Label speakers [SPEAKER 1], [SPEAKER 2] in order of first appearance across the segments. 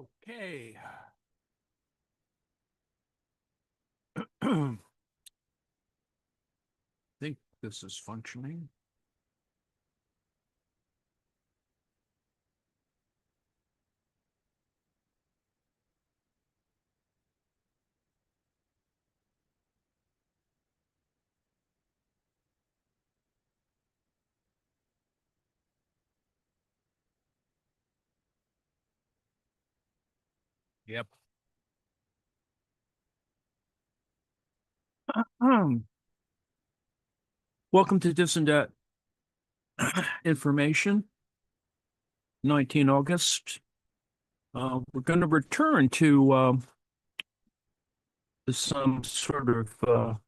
[SPEAKER 1] Okay. I think this is functioning. Yep. Um, Welcome to dis&dat information, 19 August. We're going to return to some sort of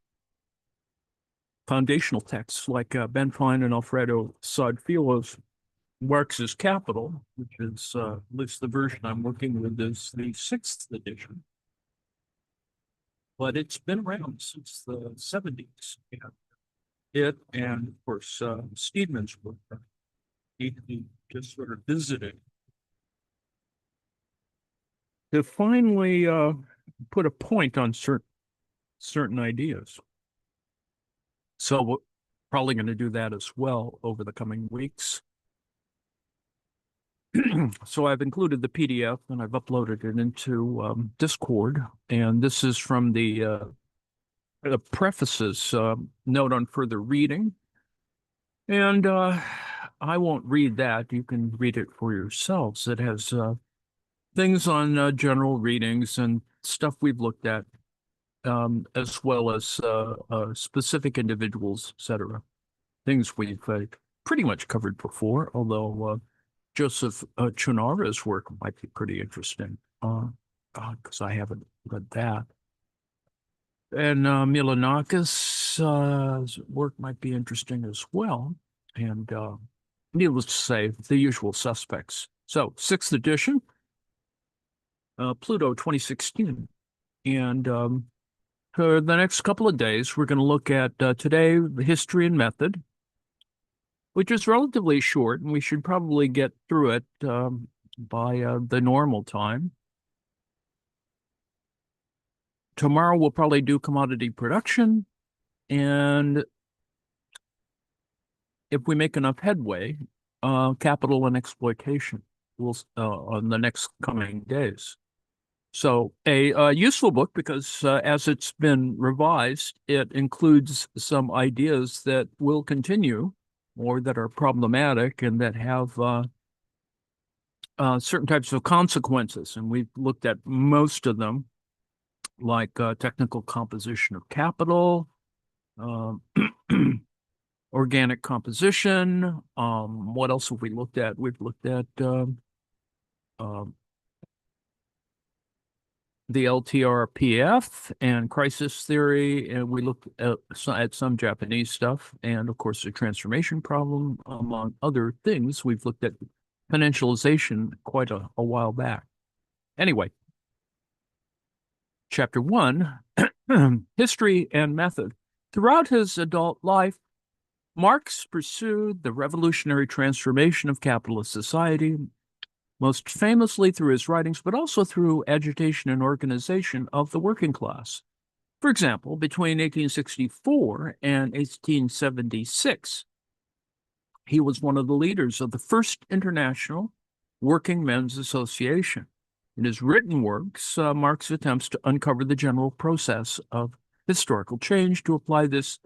[SPEAKER 1] foundational texts like Ben Fine and Alfredo Saad-Filho's Marx's Capital, which is at least the version I'm working with is the 6th edition. But it's been around since the 70s. It and, of course, Steedman's work need to be just sort of visited to finally put a point on certain ideas. So we're probably going to do that as well over the coming weeks. So I've included the PDF and I've uploaded it into Discord. And this is from the prefaces note on further reading. And I won't read that. You can read it for yourselves. It has things on general readings and stuff we've looked at, as well as specific individuals, etc. Things we've pretty much covered before, although Joseph Chunara's work might be pretty interesting, because I haven't read that. And Milanakis' work might be interesting as well. And needless to say, the usual suspects. So, 6th edition, Pluto 2016. And for the next couple of days, we're going to look at today, the history and method, which is relatively short, and we should probably get through it by the normal time. Tomorrow, we'll probably do commodity production, and if we make enough headway, capital and exploitation will on the next coming days. So a useful book because as it's been revised, it includes some ideas that will continue or that are problematic and that have certain types of consequences. And we've looked at most of them, like technical composition of capital, organic composition. What else have we looked at? We've looked at the LTRPF and crisis theory, and we looked at some Japanese stuff, and of course the transformation problem, among other things. We've looked at financialization quite a while back. Anyway, chapter 1, history and method. Throughout his adult life, Marx pursued the revolutionary transformation of capitalist society, most famously through his writings, but also through agitation and organization of the working class. For example, between 1864 and 1876, he was one of the leaders of the First International Working Men's Association. In his written works, Marx attempts to uncover the general process of historical change, to apply this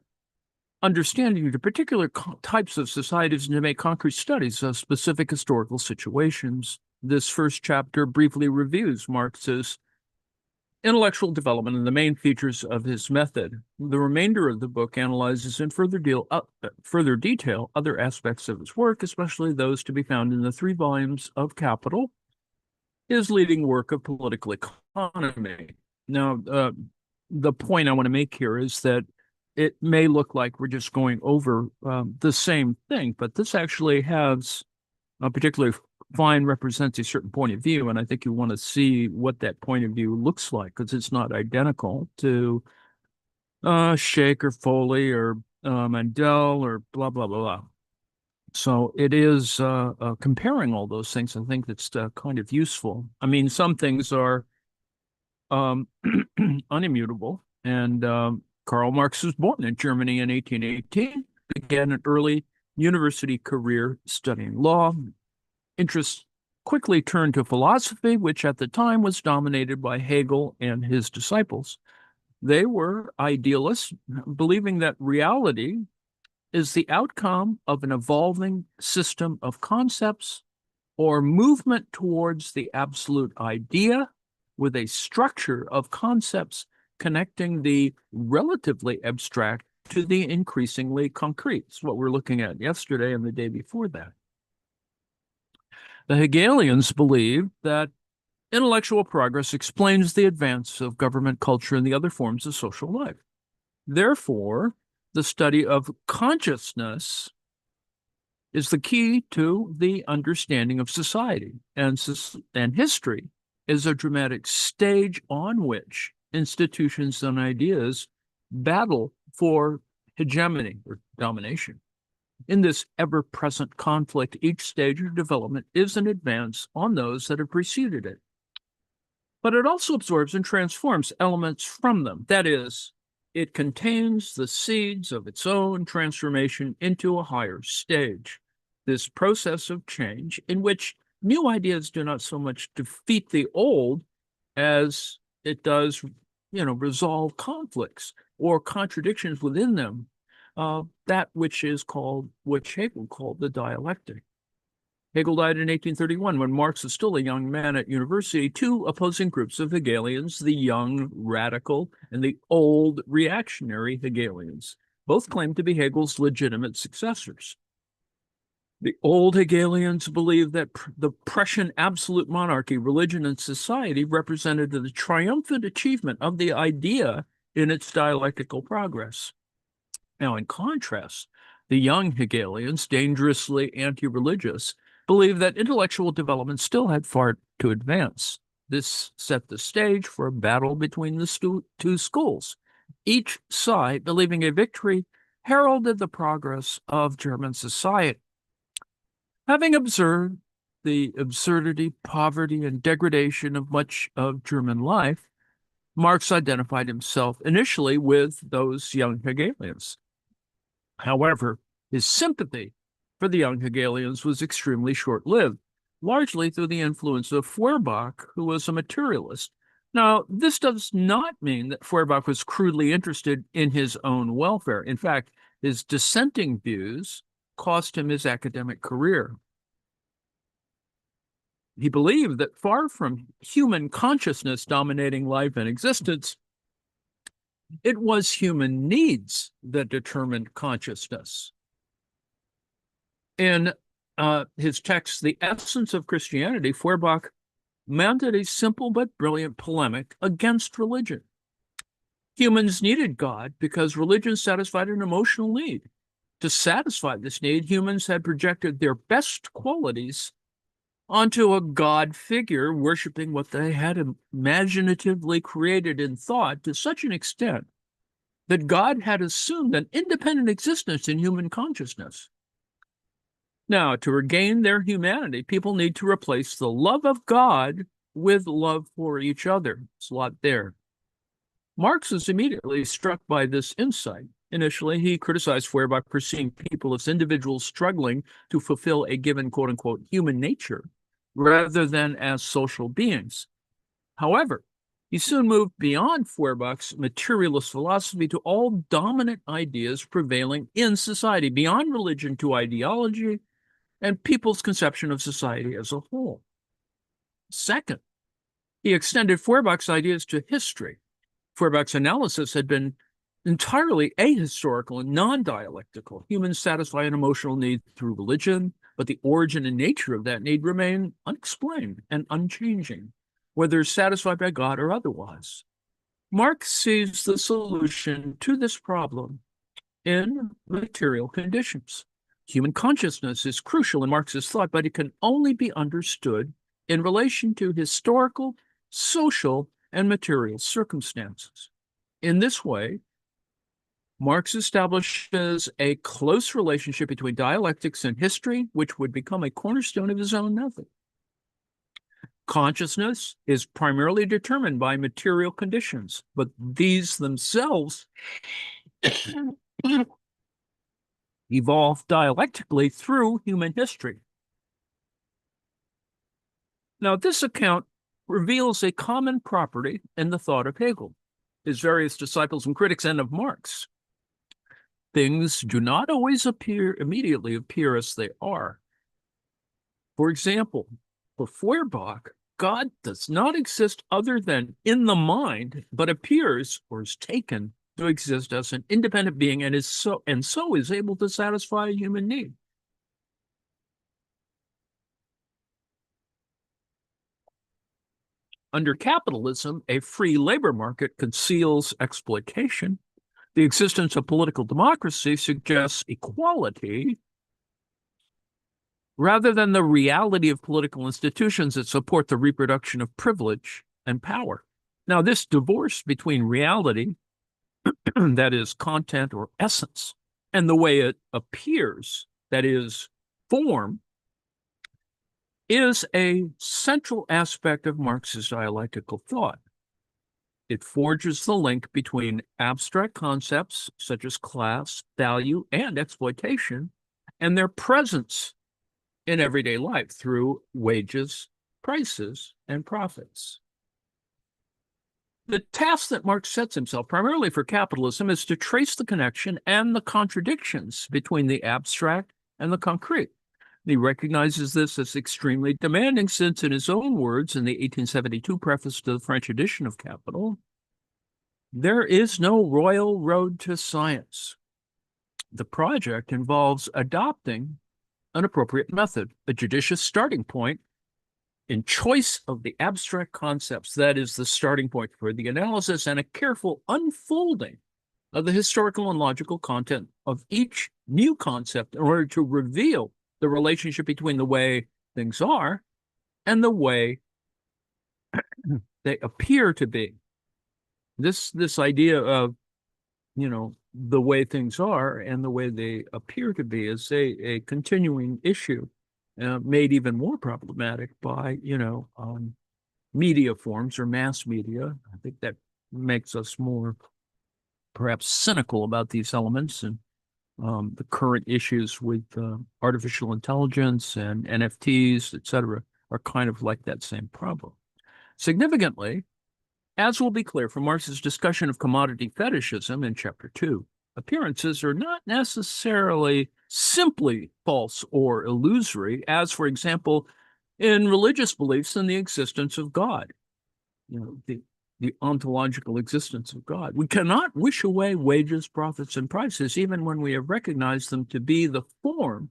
[SPEAKER 1] understanding to particular types of societies and to make concrete studies of specific historical situations. This first chapter briefly reviews Marx's intellectual development and the main features of his method. The remainder of the book analyzes in further detail other aspects of his work, especially those to be found in the 3 volumes of Capital, his leading work of political economy. Now, the point I want to make here is that it may look like we're just going over the same thing, but this actually has, particularly Fine represents a certain point of view, and I think you want to see what that point of view looks like, because it's not identical to Shake or Foley or Mandel or blah, blah, blah, blah. So it is comparing all those things. I think that's kind of useful. I mean, some things are um, unimmutable, and Karl Marx was born in Germany in 1818, began an early university career studying law. Interests quickly turned to philosophy, which at the time was dominated by Hegel and his disciples. They were idealists, believing that reality is the outcome of an evolving system of concepts or movement towards the absolute idea with a structure of concepts connecting the relatively abstract to the increasingly concrete. It's what we're looking at yesterday and the day before that. The Hegelians believed that intellectual progress explains the advance of government culture and the other forms of social life. Therefore, the study of consciousness is the key to the understanding of society, and history is a dramatic stage on which institutions and ideas battle for hegemony or domination. In this ever-present conflict, each stage of development is an advance on those that have preceded it. But it also absorbs and transforms elements from them. That is, it contains the seeds of its own transformation into a higher stage. This process of change, in which new ideas do not so much defeat the old as it does, resolve conflicts or contradictions within them, that which Hegel called the dialectic. Hegel died in 1831 when Marx was still a young man at university. Two opposing groups of Hegelians, the young radical and the old reactionary Hegelians, both claimed to be Hegel's legitimate successors. The old Hegelians believed that the Prussian absolute monarchy, religion, and society represented the triumphant achievement of the idea in its dialectical progress. Now, in contrast, the young Hegelians, dangerously anti-religious, believed that intellectual development still had far to advance. This set the stage for a battle between the two schools, each side believing a victory heralded the progress of German society. Having observed the absurdity, poverty, and degradation of much of German life, Marx identified himself initially with those young Hegelians. However, his sympathy for the young Hegelians was extremely short-lived, largely through the influence of Feuerbach, who was a materialist. Now, this does not mean that Feuerbach was crudely interested in his own welfare. In fact, his dissenting views cost him his academic career. He believed that far from human consciousness dominating life and existence, it was human needs that determined consciousness. In his text, The Essence of Christianity, Feuerbach mounted a simple but brilliant polemic against religion. Humans needed God because religion satisfied an emotional need. To satisfy this need, humans had projected their best qualities onto a God figure, worshiping what they had imaginatively created in thought to such an extent that God had assumed an independent existence in human consciousness. Now, to regain their humanity, people need to replace the love of God with love for each other. It's a lot there. Marx was immediately struck by this insight. Initially, he criticized Feuerbach for seeing people as individuals struggling to fulfill a given quote-unquote human nature, rather than as social beings. However, he soon moved beyond Feuerbach's materialist philosophy to all dominant ideas prevailing in society, beyond religion to ideology and people's conception of society as a whole. Second, he extended Feuerbach's ideas to history. Feuerbach's analysis had been entirely ahistorical and non-dialectical. Humans satisfy an emotional need through religion, but the origin and nature of that need remain unexplained and unchanging, whether satisfied by God or otherwise. Marx sees the solution to this problem in material conditions. Human consciousness is crucial in Marx's thought, but it can only be understood in relation to historical, social, and material circumstances. In this way, Marx establishes a close relationship between dialectics and history, which would become a cornerstone of his own method. Consciousness is primarily determined by material conditions, but these themselves evolve dialectically through human history. Now, this account reveals a common property in the thought of Hegel, his various disciples and critics, and of Marx. Things do not always immediately appear as they are. For example, for Feuerbach, God does not exist other than in the mind, but appears or is taken to exist as an independent being and so is able to satisfy a human need. Under capitalism, a free labor market conceals exploitation. The existence of political democracy suggests equality rather than the reality of political institutions that support the reproduction of privilege and power. Now, this divorce between reality, that is content or essence, and the way it appears, that is form, is a central aspect of Marx's dialectical thought. It forges the link between abstract concepts such as class, value, and exploitation, and their presence in everyday life through wages, prices, and profits. The task that Marx sets himself primarily for capitalism is to trace the connection and the contradictions between the abstract and the concrete. He recognizes this as extremely demanding since, in his own words, in the 1872 preface to the French edition of Capital, there is no royal road to science. The project involves adopting an appropriate method, a judicious starting point in choice of the abstract concepts, that is the starting point for the analysis, and a careful unfolding of the historical and logical content of each new concept in order to reveal the relationship between the way things are and the way they appear to be. This idea of, the way things are and the way they appear to be is a continuing issue, made even more problematic by, media forms or mass media. I think that makes us more perhaps cynical about these elements, and the current issues with artificial intelligence and NFTs, et cetera, are kind of like that same problem. Significantly, as will be clear from Marx's discussion of commodity fetishism in Chapter 2, appearances are not necessarily simply false or illusory, as, for example, in religious beliefs in the existence of God, the ontological existence of God. We cannot wish away wages, profits, and prices, even when we have recognized them to be the form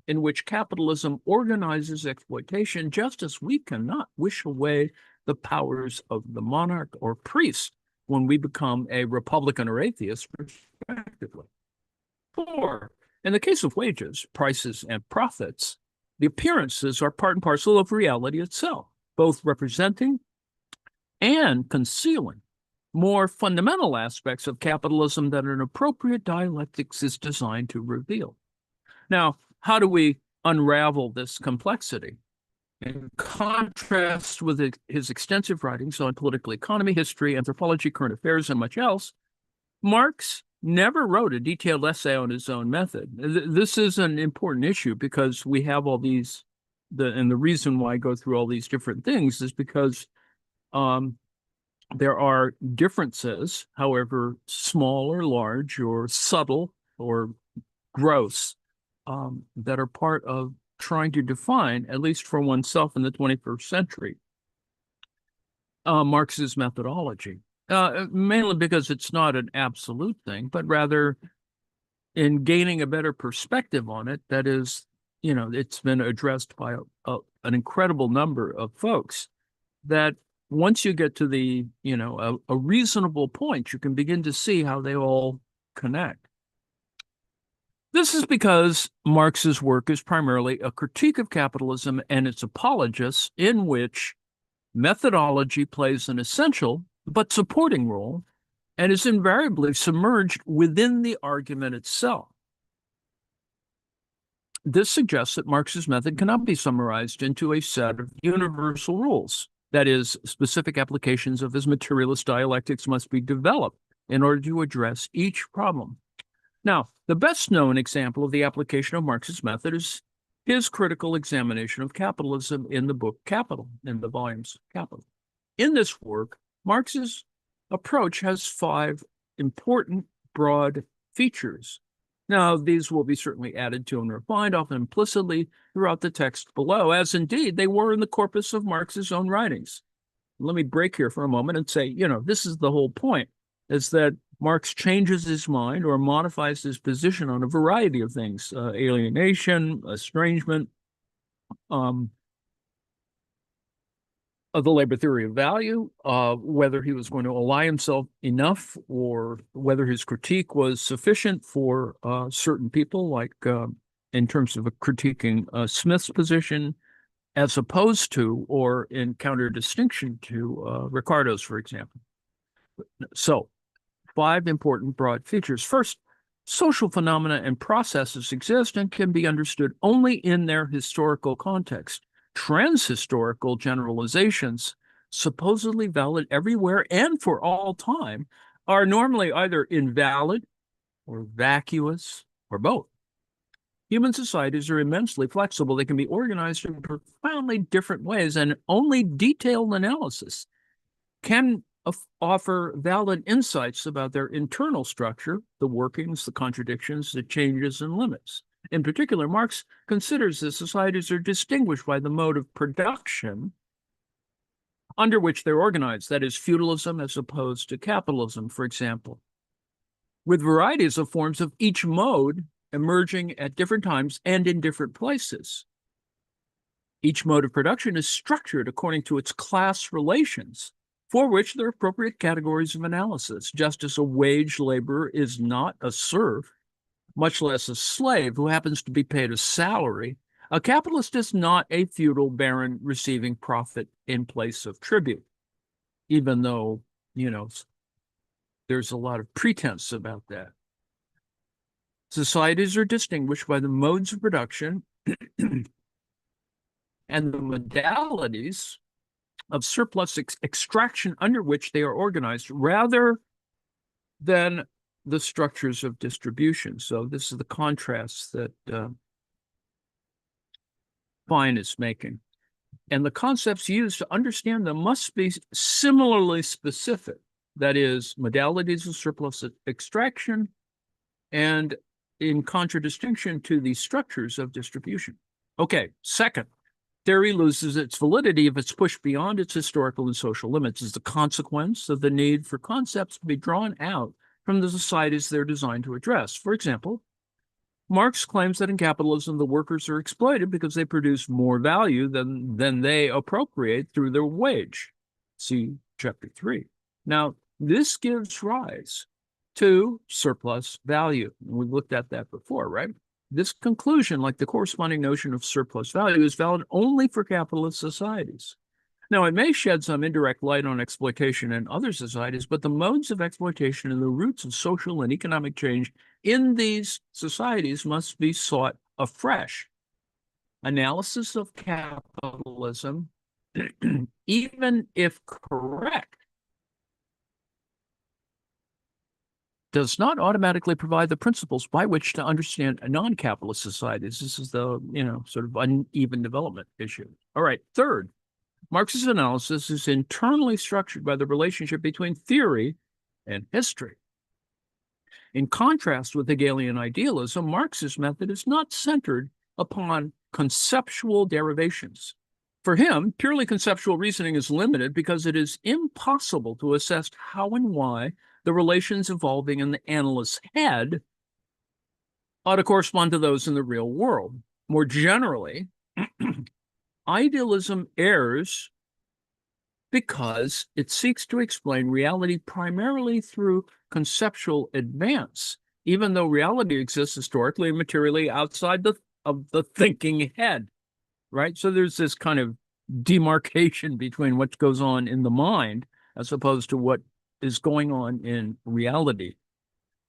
[SPEAKER 1] in which capitalism organizes exploitation, just as we cannot wish away the powers of the monarch or priest when we become a Republican or atheist, respectively. 4, in the case of wages, prices, and profits, the appearances are part and parcel of reality itself, both representing and concealing more fundamental aspects of capitalism that an appropriate dialectics is designed to reveal. Now, how do we unravel this complexity? In contrast with his extensive writings on political economy, history, anthropology, current affairs, and much else, Marx never wrote a detailed essay on his own method. This is an important issue because we have all these, and the reason why I go through all these different things is because there are differences, however small or large or subtle or gross, that are part of trying to define, at least for oneself in the 21st century, Marx's methodology, mainly because it's not an absolute thing, but rather in gaining a better perspective on it. That is, it's been addressed by an incredible number of folks, that once you get to the, a reasonable point, you can begin to see how they all connect. This is because Marx's work is primarily a critique of capitalism and its apologists, in which methodology plays an essential but supporting role, and is invariably submerged within the argument itself. This suggests that Marx's method cannot be summarized into a set of universal rules. That is, specific applications of his materialist dialectics must be developed in order to address each problem. Now, the best known example of the application of Marx's method is his critical examination of capitalism in the book Capital, in the volumes Capital. In this work, Marx's approach has 5 important broad features. Now, these will be certainly added to and refined, often implicitly, throughout the text below, as indeed they were in the corpus of Marx's own writings. Let me break here for a moment and say, this is the whole point, is that Marx changes his mind or modifies his position on a variety of things, alienation, estrangement, of the labor theory of value, whether he was going to ally himself enough or whether his critique was sufficient for certain people, like in terms of critiquing Smith's position, as opposed to or in counter-distinction to Ricardo's, for example. So, 5 important broad features. First, social phenomena and processes exist and can be understood only in their historical context. Trans-historical generalizations, supposedly valid everywhere and for all time, are normally either invalid or vacuous or both. Human societies are immensely flexible. They can be organized in profoundly different ways, and only detailed analysis can offer valid insights about their internal structure, the workings, the contradictions, the changes and limits. In particular, Marx considers that societies are distinguished by the mode of production under which they're organized, that is, feudalism as opposed to capitalism, for example, with varieties of forms of each mode emerging at different times and in different places. Each mode of production is structured according to its class relations, for which there are appropriate categories of analysis, just as a wage laborer is not a serf, much less a slave who happens to be paid a salary. A capitalist is not a feudal baron receiving profit in place of tribute, even though, there's a lot of pretense about that. Societies are distinguished by the modes of production and the modalities of surplus extraction under which they are organized, rather than the structures of distribution. So this is the contrast that Fine is making. And the concepts used to understand them must be similarly specific. That is, modalities of surplus extraction and in contradistinction to the structures of distribution. Okay, second, theory loses its validity if it's pushed beyond its historical and social limits as the consequence of the need for concepts to be drawn out from the societies they're designed to address. For example, Marx claims that in capitalism, the workers are exploited because they produce more value than they appropriate through their wage. See chapter 3. Now, this gives rise to surplus value. We've looked at that before, right? This conclusion, like the corresponding notion of surplus value, is valid only for capitalist societies. Now, it may shed some indirect light on exploitation in other societies, but the modes of exploitation and the roots of social and economic change in these societies must be sought afresh. Analysis of capitalism, even if correct, does not automatically provide the principles by which to understand non-capitalist societies. This is the, sort of uneven development issue. All right, third, Marx's analysis is internally structured by the relationship between theory and history. In contrast with Hegelian idealism, Marx's method is not centered upon conceptual derivations. For him, purely conceptual reasoning is limited because it is impossible to assess how and why the relations evolving in the analyst's head ought to correspond to those in the real world. More generally, idealism errs because it seeks to explain reality primarily through conceptual advance, even though reality exists historically and materially outside of the thinking head, right? So there's this kind of demarcation between what goes on in the mind as opposed to what is going on in reality.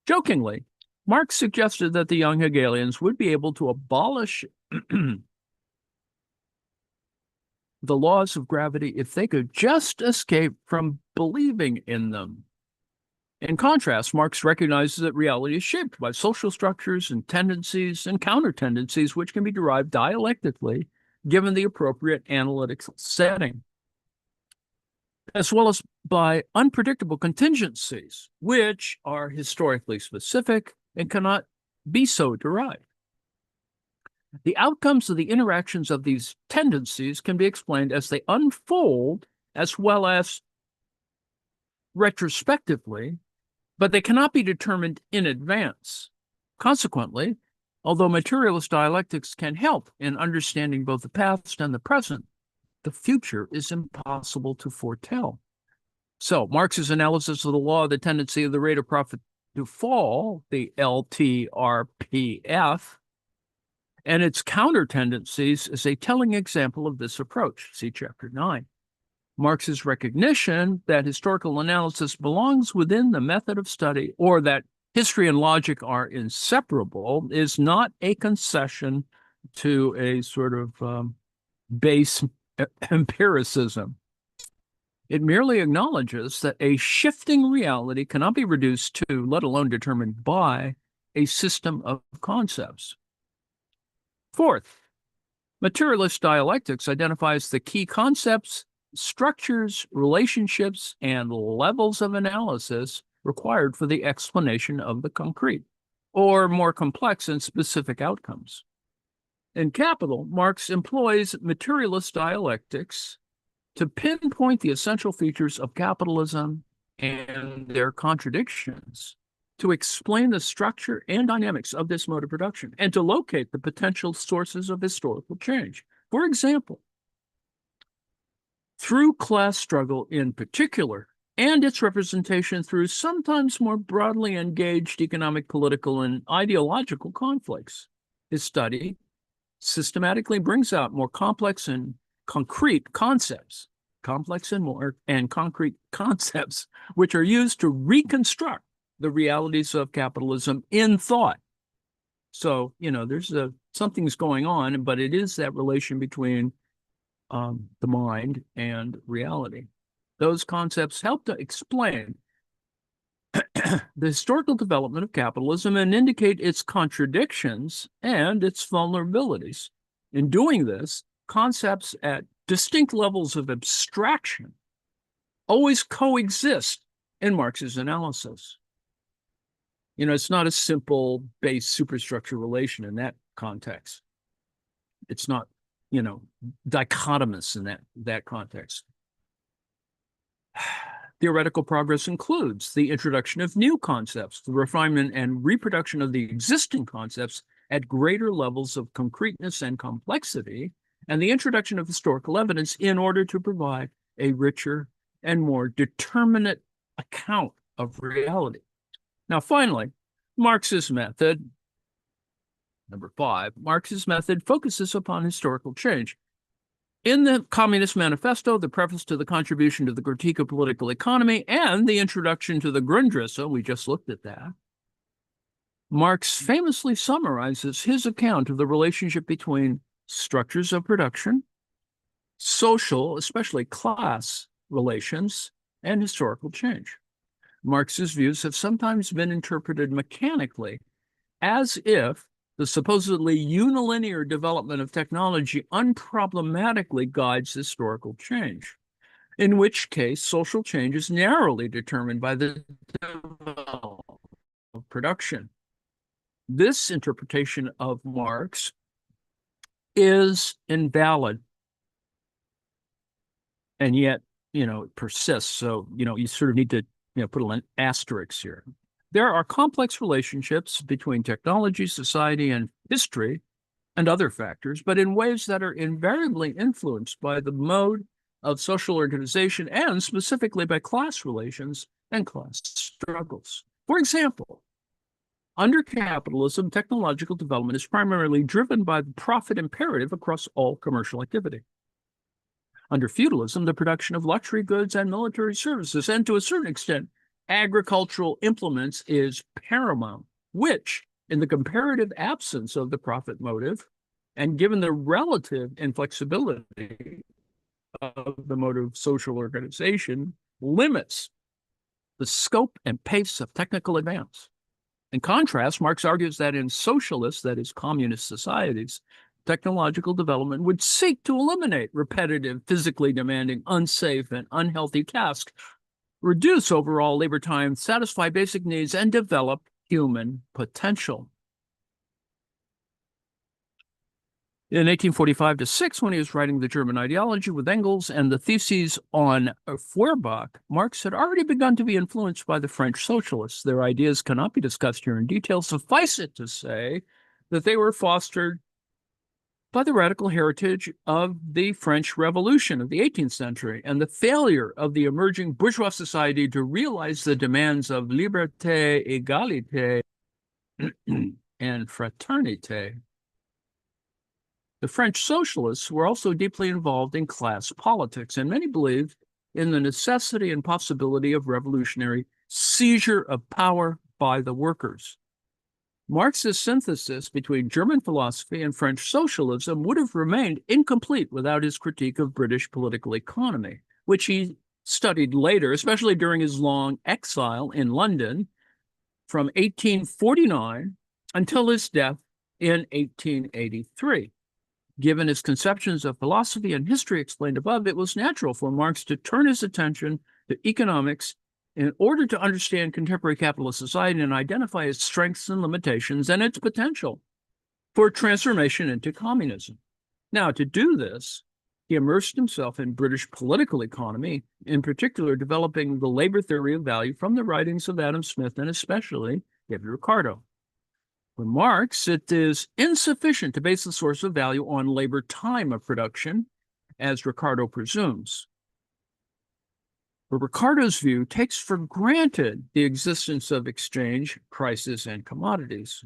[SPEAKER 1] Jokingly, Marx suggested that the young Hegelians would be able to abolish the laws of gravity if they could just escape from believing in them. In contrast, Marx recognizes that reality is shaped by social structures and tendencies and counter-tendencies, which can be derived dialectically given the appropriate analytical setting, as well as by unpredictable contingencies, which are historically specific and cannot be so derived. The outcomes of the interactions of these tendencies can be explained as they unfold, as well as retrospectively, but they cannot be determined in advance. Consequently, although materialist dialectics can help in understanding both the past and the present, the future is impossible to foretell. So Marx's analysis of the law of the tendency of the rate of profit to fall, the LTRPF, and its counter tendencies is a telling example of this approach. See Chapter 9. Marx's recognition that historical analysis belongs within the method of study, or that history and logic are inseparable, is not a concession to a sort of base empiricism. It merely acknowledges that a shifting reality cannot be reduced to, let alone determined by, a system of concepts. Fourth, materialist dialectics identifies the key concepts, structures, relationships, and levels of analysis required for the explanation of the concrete, or more complex and specific outcomes. In Capital, Marx employs materialist dialectics to pinpoint the essential features of capitalism and their contradictions, to explain the structure and dynamics of this mode of production, and to locate the potential sources of historical change. For example, through class struggle in particular, and its representation through sometimes more broadly engaged economic, political, and ideological conflicts. His study systematically brings out more complex and concrete concepts, which are used to reconstruct the realities of capitalism in thought. So, there's something's going on, but it is that relation between the mind and reality. Those concepts help to explain the historical development of capitalism and indicate its contradictions and its vulnerabilities. In doing this, concepts at distinct levels of abstraction always coexist in Marx's analysis. It's not a simple base superstructure relation in that context. It's not, dichotomous in that context. Theoretical progress includes the introduction of new concepts, the refinement and reproduction of the existing concepts at greater levels of concreteness and complexity, and the introduction of historical evidence in order to provide a richer and more determinate account of reality. Now, finally, Marx's method, number 5, Marx's method focuses upon historical change. In the Communist Manifesto, the preface to the contribution to the critique of political economy, and the introduction to the Grundrisse, we just looked at that, Marx famously summarizes his account of the relationship between structures of production, social, especially class relations, and historical change. Marx's views have sometimes been interpreted mechanically, as if the supposedly unilinear development of technology unproblematically guides historical change, in which case social change is narrowly determined by the development of production. This interpretation of Marx is invalid, and yet, it persists. So, you sort of need to, put an asterisk here. There are complex relationships between technology, society, and history, and other factors, but in ways that are invariably influenced by the mode of social organization and specifically by class relations and class struggles. For example, under capitalism, technological development is primarily driven by the profit imperative across all commercial activity. Under feudalism, the production of luxury goods and military services, and to a certain extent, agricultural implements is paramount, which, in the comparative absence of the profit motive, and given the relative inflexibility of the mode of social organization, limits the scope and pace of technical advance. In contrast, Marx argues that in socialist, that is, communist societies, technological development would seek to eliminate repetitive, physically demanding, unsafe, and unhealthy tasks, reduce overall labor time, satisfy basic needs, and develop human potential. In 1845-6, when he was writing The German Ideology with Engels and the theses on Feuerbach, Marx had already begun to be influenced by the French socialists. Their ideas cannot be discussed here in detail. Suffice it to say that they were fostered by the radical heritage of the French Revolution of the 18th century and the failure of the emerging bourgeois society to realize the demands of liberté, égalité, and fraternité. The French socialists were also deeply involved in class politics, and many believed in the necessity and possibility of revolutionary seizure of power by the workers. Marx's synthesis between German philosophy and French socialism would have remained incomplete without his critique of British political economy, which he studied later, especially during his long exile in London from 1849 until his death in 1883. Given his conceptions of philosophy and history explained above, it was natural for Marx to turn his attention to economics in order to understand contemporary capitalist society and identify its strengths and limitations and its potential for transformation into communism. Now, to do this, he immersed himself in British political economy, in particular developing the labor theory of value from the writings of Adam Smith and especially David Ricardo. For Marx, it is insufficient to base the source of value on labor time of production, as Ricardo presumes. But Ricardo's view takes for granted the existence of exchange, prices, and commodities.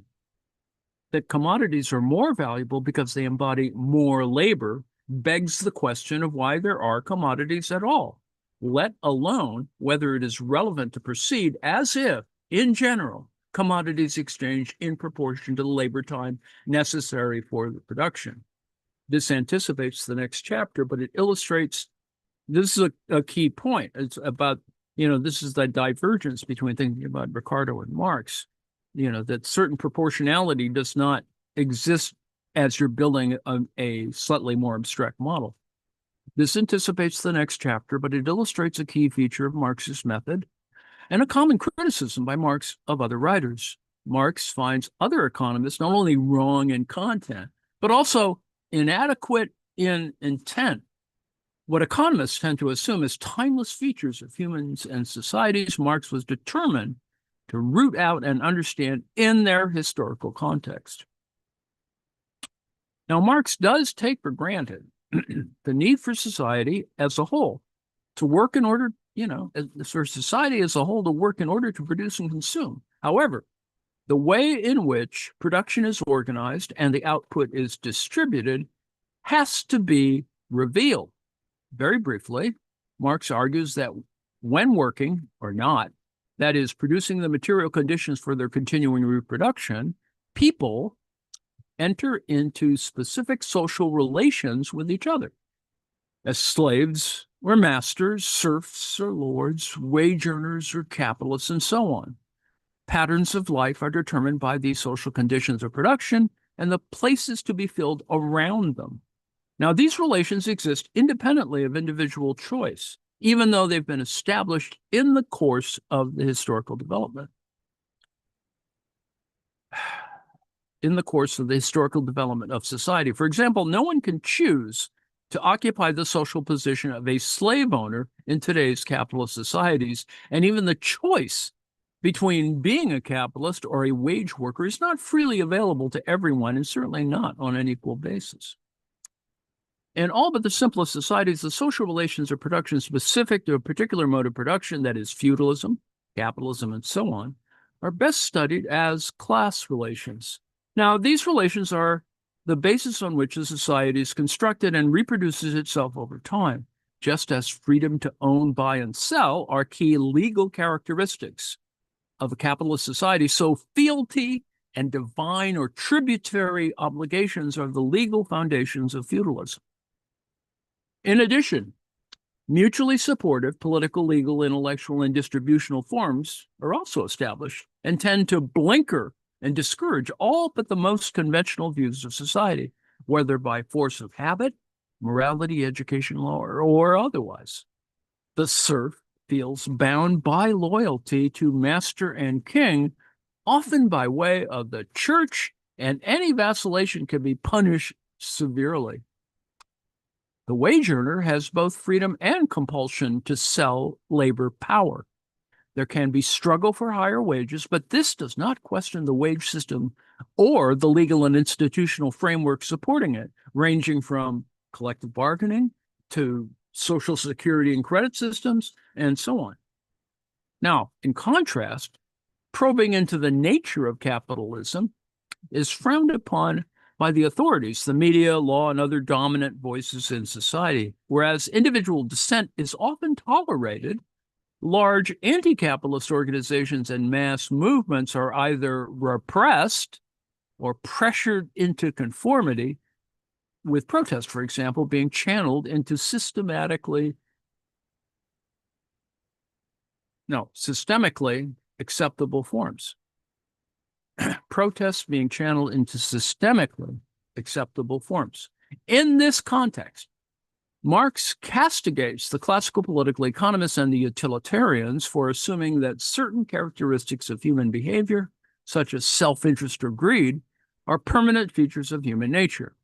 [SPEAKER 1] That commodities are more valuable because they embody more labor begs the question of why there are commodities at all, let alone whether it is relevant to proceed as if, in general, commodities exchanged in proportion to the labor time necessary for the production. This anticipates the next chapter, but it illustrates, this is a key point. It's about, this is the divergence between thinking about Ricardo and Marx, that certain proportionality does not exist as you're building a slightly more abstract model. This anticipates the next chapter, but it illustrates a key feature of Marx's method and a common criticism by Marx of other writers. Marx finds other economists not only wrong in content, but also inadequate in intent. What economists tend to assume as timeless features of humans and societies, Marx was determined to root out and understand in their historical context. Now, Marx does take for granted the need for society as a whole to work in order, for society as a whole to work in order to produce and consume. However, the way in which production is organized and the output is distributed has to be revealed. Very briefly, Marx argues that when working or not, that is, producing the material conditions for their continuing reproduction, people enter into specific social relations with each other as slaves or masters, serfs or lords, wage earners or capitalists, and so on. Patterns of life are determined by these social conditions of production and the places to be filled around them. Now, these relations exist independently of individual choice, even though they've been established in the course of the historical development. In the course of the historical development of society. For example, no one can choose to occupy the social position of a slave owner in today's capitalist societies, and even the choice between being a capitalist or a wage worker is not freely available to everyone, and certainly not on an equal basis. In all but the simplest societies, the social relations of production specific to a particular mode of production, that is feudalism, capitalism, and so on, are best studied as class relations. Now, these relations are the basis on which a society is constructed and reproduces itself over time. just as freedom to own, buy, and sell are key legal characteristics of a capitalist society, so fealty and divine or tributary obligations are the legal foundations of feudalism. In addition, mutually supportive political, legal, intellectual, and distributional forms are also established and tend to blinker and discourage all but the most conventional views of society, whether by force of habit, morality, education, law, or otherwise. The serf feels bound by loyalty to master and king, often by way of the church, and any vacillation can be punished severely. The wage earner has both freedom and compulsion to sell labor power. There can be struggle for higher wages, but this does not question the wage system or the legal and institutional framework supporting it, ranging from collective bargaining to social security and credit systems, and so on. Now, in contrast, probing into the nature of capitalism is frowned upon by the authorities, the media, law, and other dominant voices in society, whereas individual dissent is often tolerated. Large anti-capitalist organizations and mass movements are either repressed or pressured into conformity, with protest, for example, being channeled into systemically acceptable forms. Protests being channeled into systemically acceptable forms. In this context, Marx castigates the classical political economists and the utilitarians for assuming that certain characteristics of human behavior, such as self-interest or greed, are permanent features of human nature,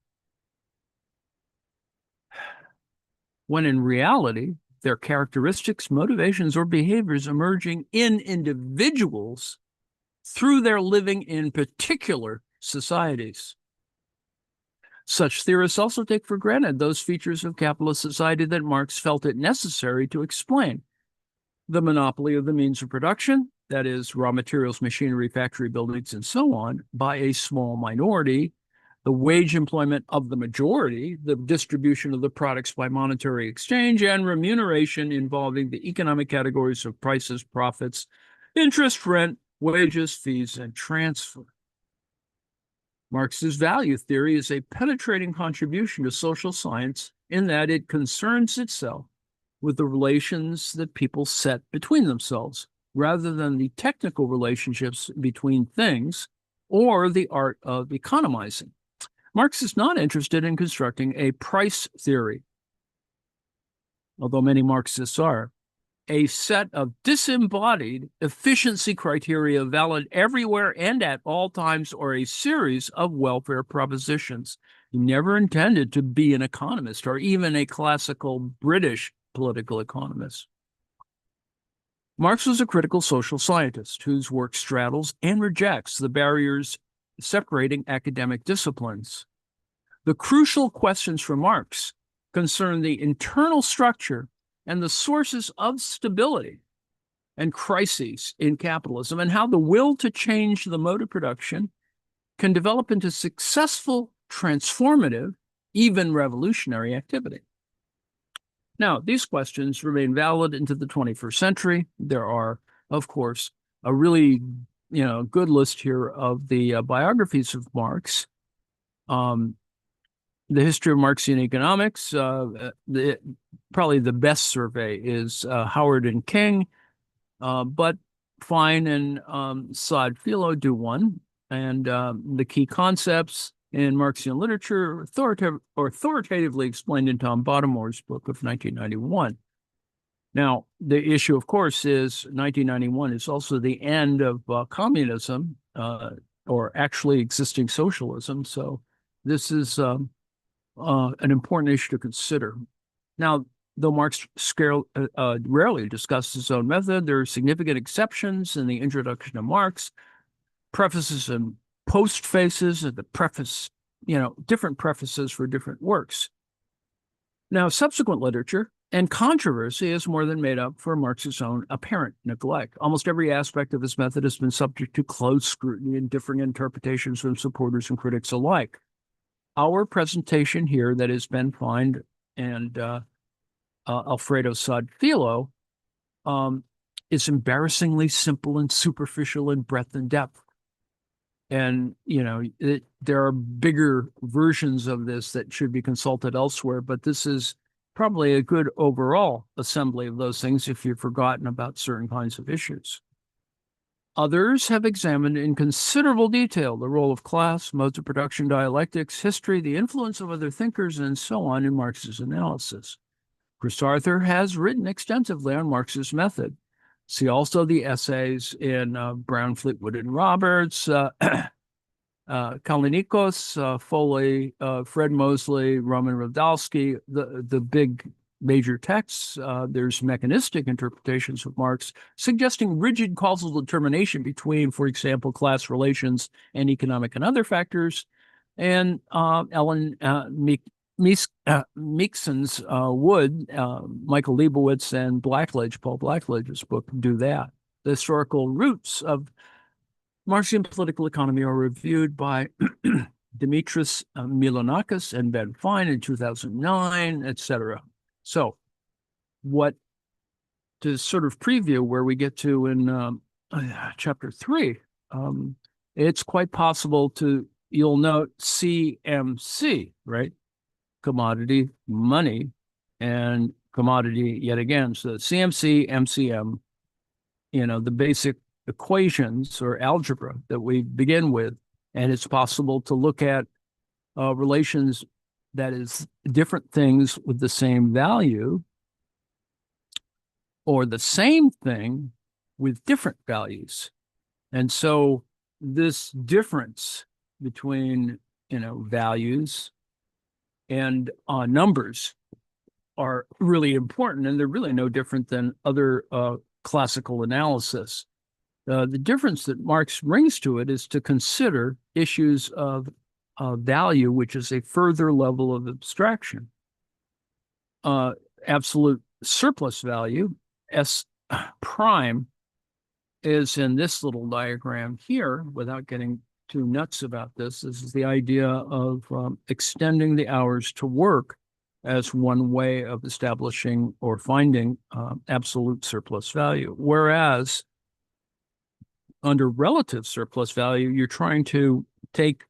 [SPEAKER 1] when in reality, they're characteristics, motivations, or behaviors emerging in individuals through their living in particular societies. Such theorists also take for granted those features of capitalist society that Marx felt it necessary to explain. The monopoly of the means of production, that is, raw materials, machinery, factory buildings, and so on, by a small minority, the wage employment of the majority, the distribution of the products by monetary exchange, and remuneration involving the economic categories of prices, profits, interest, rent, wages, fees, and transfer. Marx's value theory is a penetrating contribution to social science in that it concerns itself with the relations that people set between themselves, rather than the technical relationships between things or the art of economizing. Marx is not interested in constructing a price theory, although many Marxists are, a set of disembodied efficiency criteria valid everywhere and at all times, or a series of welfare propositions. He never intended to be an economist or even a classical British political economist. Marx was a critical social scientist whose work straddles and rejects the barriers separating academic disciplines. The crucial questions for Marx concern the internal structure and the sources of stability and crises in capitalism, and how the will to change the mode of production can develop into successful, transformative, even revolutionary activity. Now, these questions remain valid into the 21st century. There are, of course, a really good list here of the biographies of Marx. The history of Marxian economics, probably the best survey is Howard and King, but Fine&Saad-Filho do one. And the key concepts in Marxian literature authoritatively explained in Tom Bottomore's book of 1991. Now, the issue, of course, is 1991 is also the end of communism, or actually existing socialism. So this is an important issue to consider. Now, though Marx rarely discussed his own method, there are significant exceptions in the introduction of Marx, prefaces and postfaces, and the preface, different prefaces for different works. Now, subsequent literature and controversy has more than made up for Marx's own apparent neglect. Almost every aspect of his method has been subject to close scrutiny and differing interpretations from supporters and critics alike. Our presentation here that has been Fine and Fine&Saad-Filho, is embarrassingly simple and superficial in breadth and depth. And, there are bigger versions of this that should be consulted elsewhere, but this is probably a good overall assembly of those things if you've forgotten about certain kinds of issues. Others have examined in considerable detail the role of class, modes of production, dialectics, history, the influence of other thinkers, and so on in Marx's analysis. Chris Arthur has written extensively on Marx's method. See also the essays in Brown, Fleetwood, and Roberts, Kalinikos, Foley, Fred Mosley, Roman Radalski, the big major texts. There's mechanistic interpretations of Marx suggesting rigid causal determination between, for example, class relations and economic and other factors. And Ellen Meekson's Wood, Michael Leibowitz, and Blackledge, Paul Blackledge's book, do that. The historical roots of Marxian political economy are reviewed by Dimitris Milonakis and Ben Fine in 2009, etc. So what to sort of preview where we get to in chapter 3, it's quite possible you'll note CMC, right? Commodity, money, and commodity yet again. So CMC, MCM, the basic equations or algebra that we begin with. And it's possible to look at relations that is different things with the same value or the same thing with different values. And so this difference between, values and numbers are really important, and they're really no different than other classical analysis. The difference that Marx brings to it is to consider issues of value, which is a further level of abstraction. Absolute surplus value, S prime, is in this little diagram here, without getting too nuts about this. This is the idea of extending the hours to work as one way of establishing or finding absolute surplus value. Whereas under relative surplus value, you're trying to take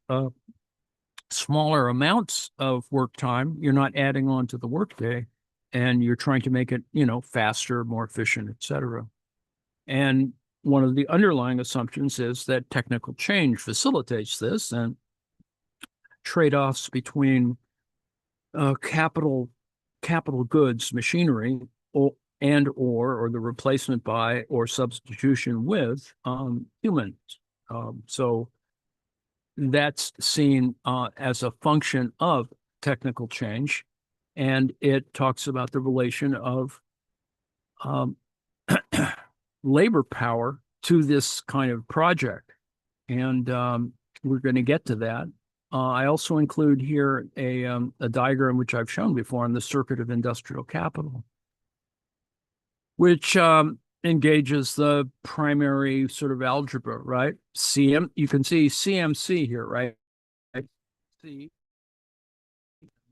[SPEAKER 1] smaller amounts of work time. You're not adding on to the workday, and you're trying to make it, faster, more efficient, et cetera. And one of the underlying assumptions is that technical change facilitates this, and trade-offs between capital goods, machinery, or the replacement by or substitution with humans. So that's seen as a function of technical change, and it talks about the relation of labor power to this kind of project. And we're going to get to that. I also include here a diagram which I've shown before on the circuit of industrial capital, which engages the primary sort of algebra, right? You can see CMC here, right? C,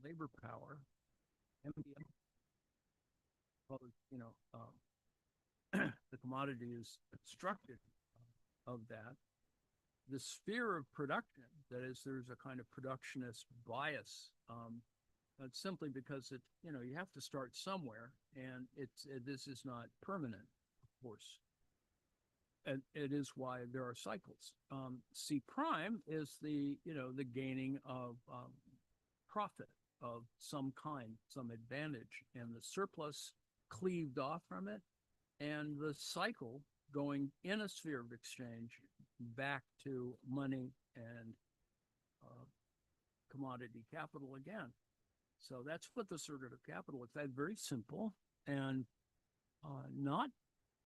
[SPEAKER 1] labor power, MDM, the commodity is constructed of that. The sphere of production, that is, there's a kind of productionist bias. It's simply because you have to start somewhere, and this is not permanent, of course. And it is why there are cycles. C prime is the gaining of profit of some kind, some advantage, and the surplus cleaved off from it, and the cycle going in a sphere of exchange back to money and commodity capital again. So that's what the circuit of capital is. That's very simple and not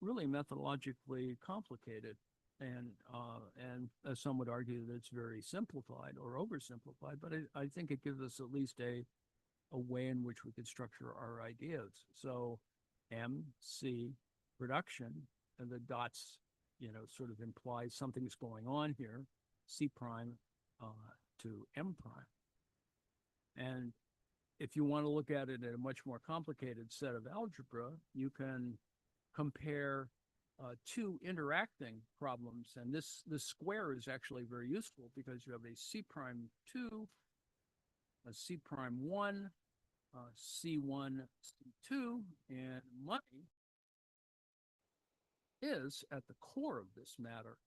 [SPEAKER 1] really methodologically complicated. And some would argue that it's very simplified or oversimplified, but I think it gives us at least a way in which we could structure our ideas. So MC production, and the dots sort of implies something's going on here, C prime to M prime. And if you want to look at it in a much more complicated set of algebra, you can compare two interacting problems. And this square is actually very useful because you have a C prime 2, a C prime 1, C1, C2, and money is at the core of this matter.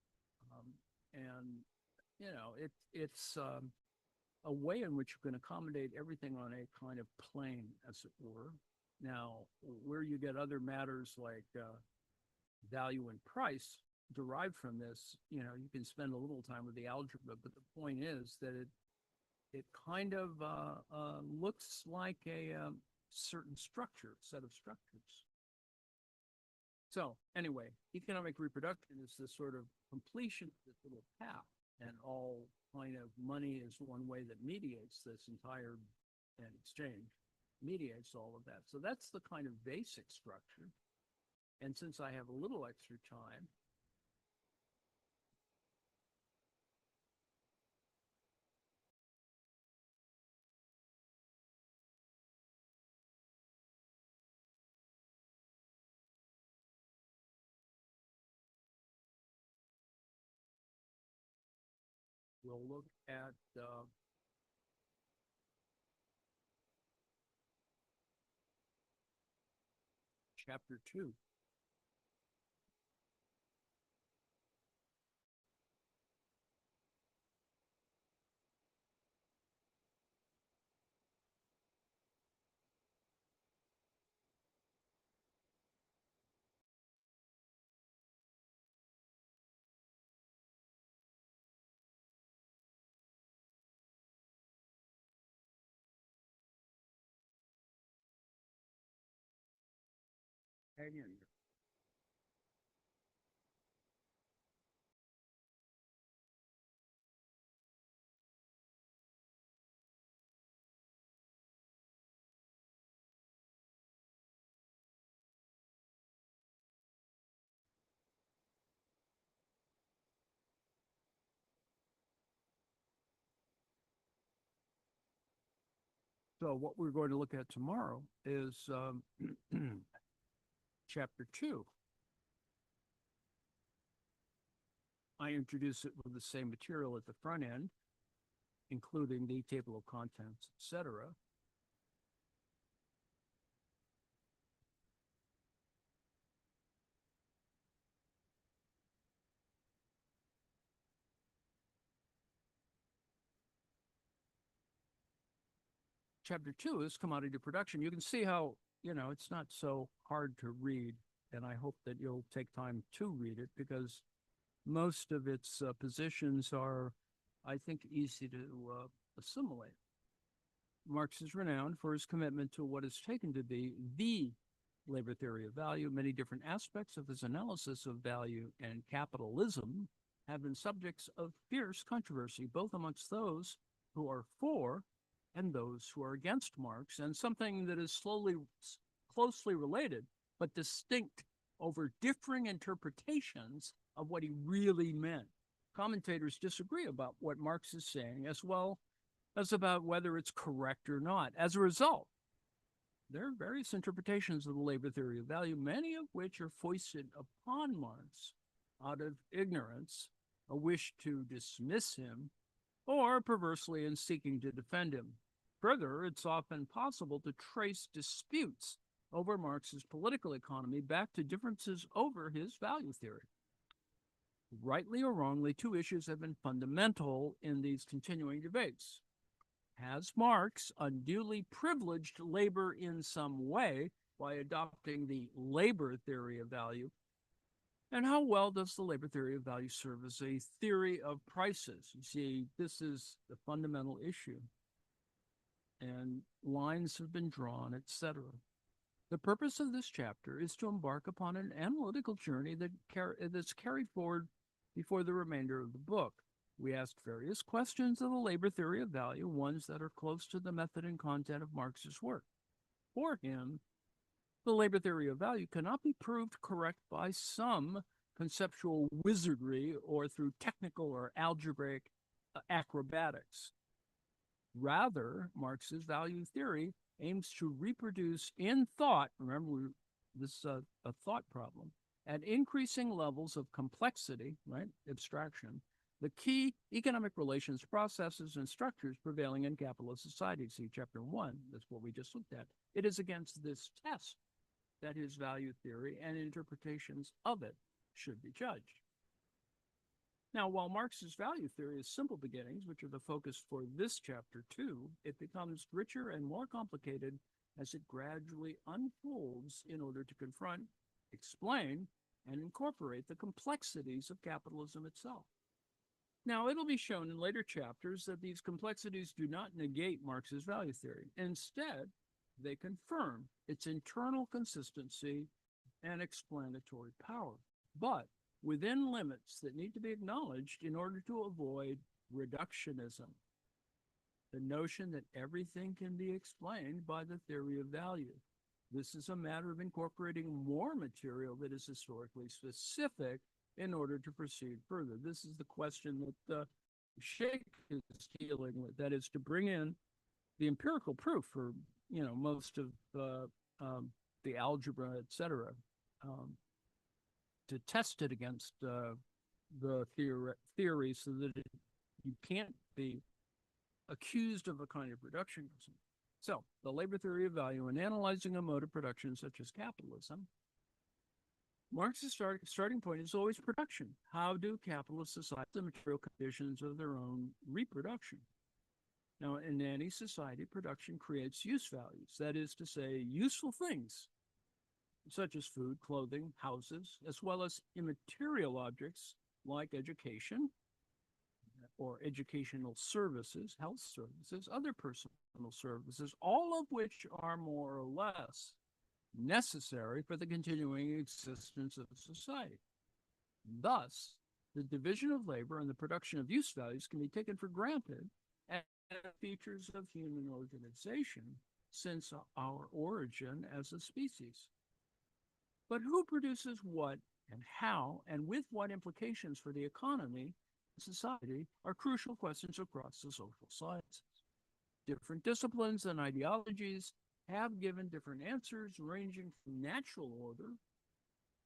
[SPEAKER 1] And, you know, it's a way in which you can accommodate everything on a kind of plane, as it were. Now, where you get other matters like value and price derived from this, you know, you can spend a little time with the algebra, but the point is that it kind of looks like a certain structure, set of structures. So anyway, economic reproduction is this sort of completion of this little path, and all kind of money is one way that mediates this entire exchange, mediates all of that. So that's the kind of basic structure. And since I have a little extra time, we'll look at chapter 2. Hang in here. So what we're going to look at tomorrow is chapter 2. I introduce it with the same material at the front end, including the table of contents, etc. Chapter 2 is commodity production. You can see how, you know, it's not so hard to read, and I hope that you'll take time to read it because most of its positions are, I think, easy to assimilate. Marx is renowned for his commitment to what is taken to be the labor theory of value. Many different aspects of his analysis of value and capitalism have been subjects of fierce controversy, both amongst those who are for and those who are against Marx, and something that is closely related but distinct over differing interpretations of what he really meant. Commentators disagree about what Marx is saying, as well as about whether it's correct or not. As a result, there are various interpretations of the labor theory of value, many of which are foisted upon Marx out of ignorance, a wish to dismiss him, or perversely in seeking to defend him. Further, it's often possible to trace disputes over Marx's political economy back to differences over his value theory. Rightly or wrongly, two issues have been fundamental in these continuing debates. Has Marx unduly privileged labor in some way by adopting the labor theory of value? And how well does the labor theory of value serve as a theory of prices? You see, this is the fundamental issue. And lines have been drawn, etc. The purpose of this chapter is to embark upon an analytical journey that's carried forward before the remainder of the book. We asked various questions of the labor theory of value, ones that are close to the method and content of Marx's work. For him, the labor theory of value cannot be proved correct by some conceptual wizardry or through technical or algebraic acrobatics. Rather, Marx's value theory aims to reproduce in thought, remember, this is a thought problem, at increasing levels of complexity, right, abstraction, the key economic relations, processes, and structures prevailing in capitalist society. See chapter 1, that's what we just looked at. It is against this test that his value theory and interpretations of it should be judged. Now, while Marx's value theory is simple beginnings, which are the focus for this chapter 2, it becomes richer and more complicated as it gradually unfolds in order to confront, explain, and incorporate the complexities of capitalism itself. Now, it'll be shown in later chapters that these complexities do not negate Marx's value theory. Instead, they confirm its internal consistency and explanatory power, but within limits that need to be acknowledged in order to avoid reductionism, the notion that everything can be explained by the theory of value. This is a matter of incorporating more material that is historically specific in order to proceed further. This is the question that Sheikh is dealing with, that is to bring in the empirical proof for most of the algebra, etc., to test it against the theory so that you can't be accused of a kind of reductionism. So, the labor theory of value in analyzing a mode of production such as capitalism, Marx's starting point is always production. How do capitalists decide the material conditions of their own reproduction? Now, in any society, production creates use values, that is to say, useful things, such as food, clothing, houses, as well as immaterial objects like education or educational services, health services, other personal services, all of which are more or less necessary for the continuing existence of society. Thus, the division of labor and the production of use values can be taken for granted as features of human organization since our origin as a species. But who produces what and how and with what implications for the economy and society are crucial questions across the social sciences. Different disciplines and ideologies have given different answers ranging from natural order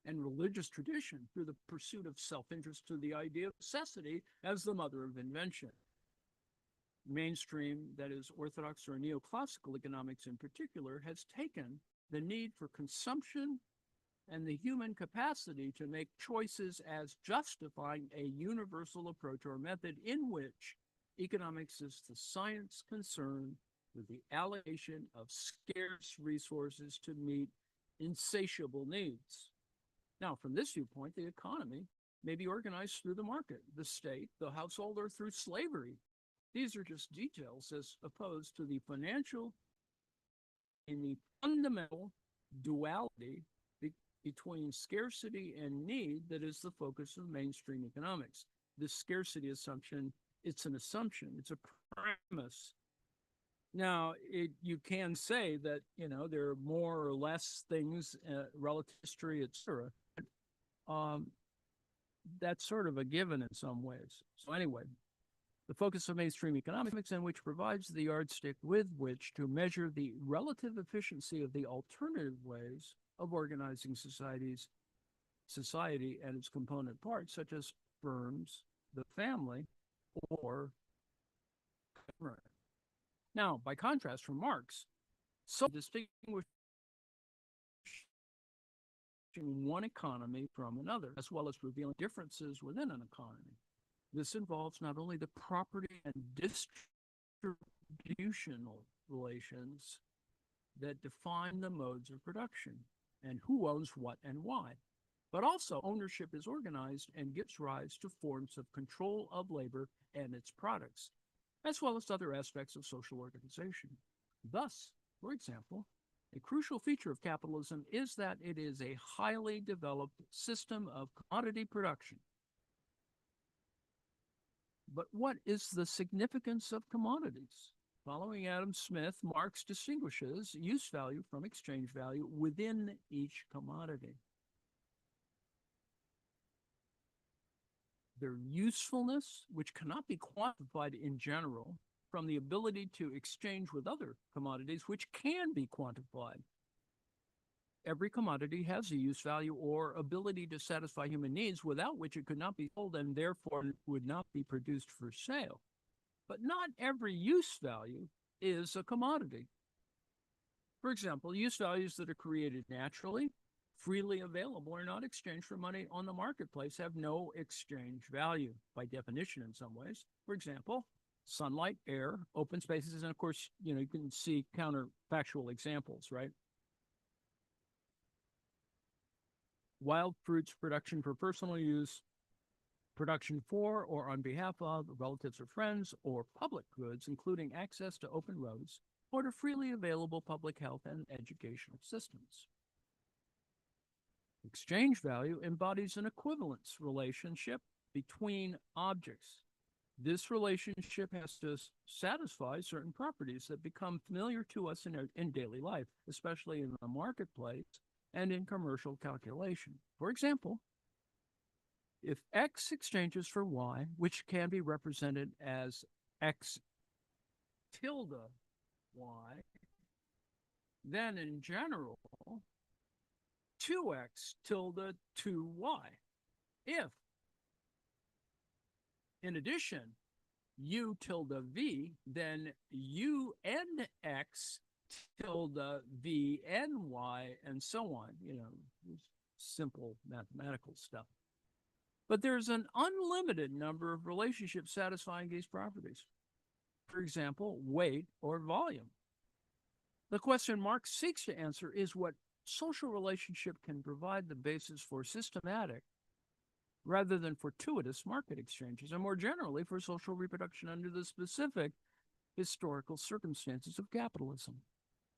[SPEAKER 1] and religious tradition through the pursuit of self-interest to the idea of necessity as the mother of invention. Mainstream, that is orthodox or neoclassical economics in particular, has taken the need for consumption and the human capacity to make choices as justifying a universal approach or method in which economics is the science concerned with the allocation of scarce resources to meet insatiable needs. Now, from this viewpoint, the economy may be organized through the market, the state, the household, or through slavery. These are just details as opposed to the financial and the fundamental duality between scarcity and need that is the focus of mainstream economics. This scarcity assumption, it's an assumption, it's a premise. Now, you can say that, there are more or less things, relative history, etc. That's sort of a given in some ways. So anyway, the focus of mainstream economics, and which provides the yardstick with which to measure the relative efficiency of the alternative ways of organizing society and its component parts, such as firms, the family, or government. Now, by contrast from Marx, so distinguishing one economy from another, as well as revealing differences within an economy. This involves not only the property and distributional relations that define the modes of production and who owns what and why, but also ownership is organized and gives rise to forms of control of labor and its products, as well as other aspects of social organization. Thus, for example, a crucial feature of capitalism is that it is a highly developed system of commodity production. But what is the significance of commodities? Following Adam Smith, Marx distinguishes use value from exchange value within each commodity. Their usefulness, which cannot be quantified in general, from the ability to exchange with other commodities, which can be quantified. Every commodity has a use value or ability to satisfy human needs, without which it could not be sold and therefore would not be produced for sale. But not every use value is a commodity. For example, use values that are created naturally, freely available, are not exchanged for money on the marketplace, have no exchange value by definition in some ways. For example, sunlight, air, open spaces, and of course, you can see counterfactual examples, right? Wild fruits production for personal use, production for or on behalf of relatives or friends, or public goods, including access to open roads or to freely available public health and educational systems. Exchange value embodies an equivalence relationship between objects. This relationship has to satisfy certain properties that become familiar to us in daily life, especially in the marketplace and in commercial calculation. For example, if X exchanges for Y, which can be represented as X tilde Y, then in general, 2X tilde 2Y. If, in addition, U tilde V, then UNX tilde VNY, and so on, simple mathematical stuff. But there's an unlimited number of relationships satisfying these properties. For example, weight or volume. The question Marx seeks to answer is what social relationship can provide the basis for systematic rather than fortuitous market exchanges, and more generally for social reproduction under the specific historical circumstances of capitalism.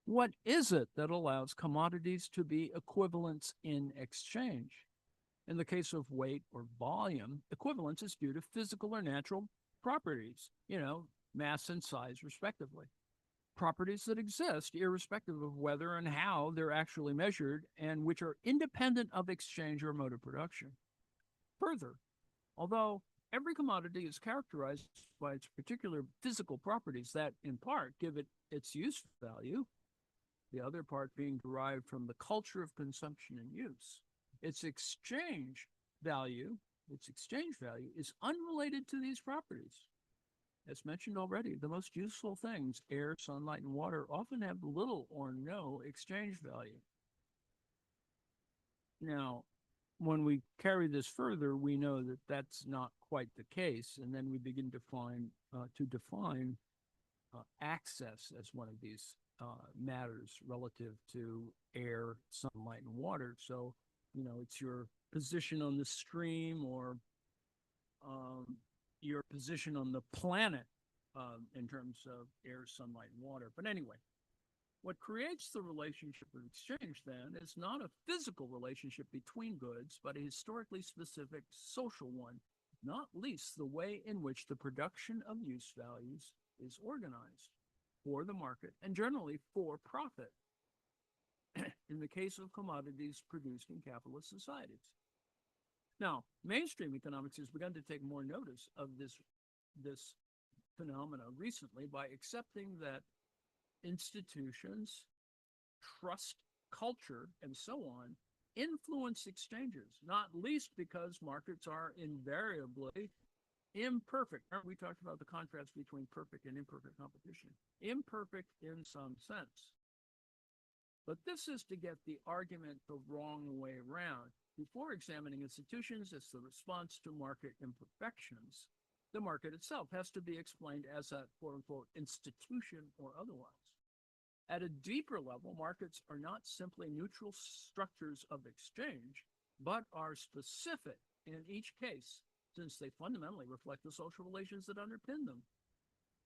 [SPEAKER 1] What is it that allows commodities to be equivalents in exchange? In the case of weight or volume, equivalence is due to physical or natural properties, mass and size respectively. Properties that exist irrespective of whether and how they're actually measured, and which are independent of exchange or mode of production. Further, although every commodity is characterized by its particular physical properties that, in part, give it its use value, the other part being derived from the culture of consumption and use, its exchange value is unrelated to these properties. As mentioned already, the most useful things, air, sunlight, and water, often have little or no exchange value. Now, when we carry this further, we know that that's not quite the case, and then we begin to define access as one of these matters relative to air, sunlight, and water. So, it's your position on the stream, or your position on the planet in terms of air, sunlight, and water. But anyway, what creates the relationship of exchange then is not a physical relationship between goods, but a historically specific social one, not least the way in which the production of use values is organized for the market and generally for profit in the case of commodities produced in capitalist societies. Now, mainstream economics has begun to take more notice of this phenomena recently by accepting that institutions, trust, culture, and so on influence exchanges, not least because markets are invariably imperfect. We talked about the contrast between perfect and imperfect competition. Imperfect in some sense. But this is to get the argument the wrong way around. Before examining institutions as the response to market imperfections, the market itself has to be explained as a quote-unquote institution or otherwise. At a deeper level, markets are not simply neutral structures of exchange, but are specific in each case, since they fundamentally reflect the social relations that underpin them.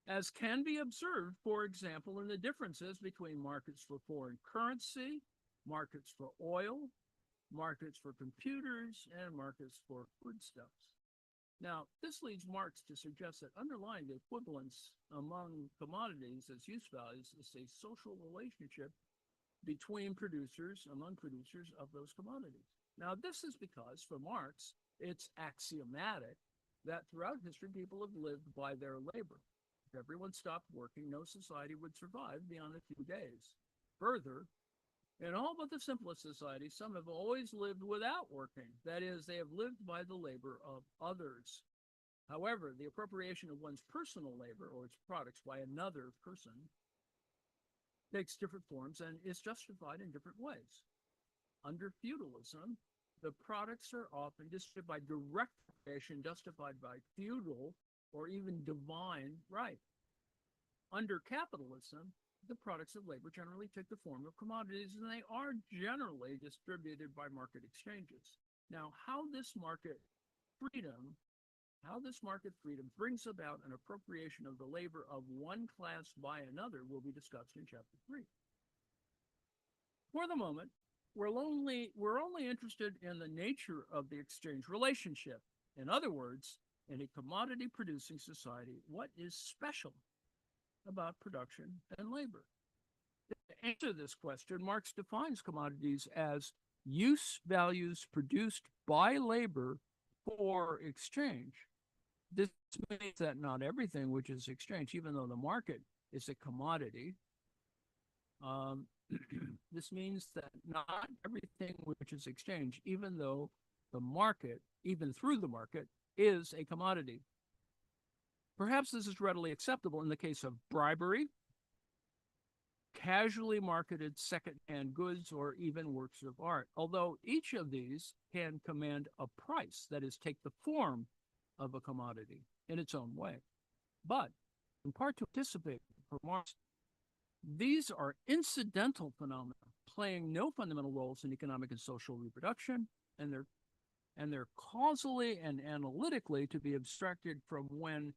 [SPEAKER 1] As can be observed, for example, in the differences between markets for foreign currency, markets for oil, markets for computers, and markets for foodstuffs. Now, this leads Marx to suggest that underlying the equivalence among commodities as use values is a social relationship between among producers of those commodities. Now, this is because, for Marx, it's axiomatic that throughout history, people have lived by their labor. If everyone stopped working, no society would survive beyond a few days. Further, in all but the simplest societies, some have always lived without working. That is, they have lived by the labor of others. However, the appropriation of one's personal labor or its products by another person takes different forms and is justified in different ways. Under feudalism, the products are often distributed by direct appropriation justified by feudal or even divine right. Under capitalism, the products of labor generally take the form of commodities and they are generally distributed by market exchanges. Now, how this market freedom brings about an appropriation of the labor of one class by another will be discussed in chapter 3. For the moment, we're only interested in the nature of the exchange relationship. In other words, in a commodity producing society, what is special about production and labor? To answer this question, Marx defines commodities as use values produced by labor for exchange. This means that not everything which is exchanged, even though the market is a commodity, this means that not everything which is exchanged, even though the market, even through the market, is a commodity. Perhaps this is readily acceptable in the case of bribery, casually marketed second-hand goods, or even works of art, although each of these can command a price, that is, take the form of a commodity in its own way. But, in part to anticipate for Marx, these are incidental phenomena playing no fundamental roles in economic and social reproduction, and they're causally and analytically to be abstracted from when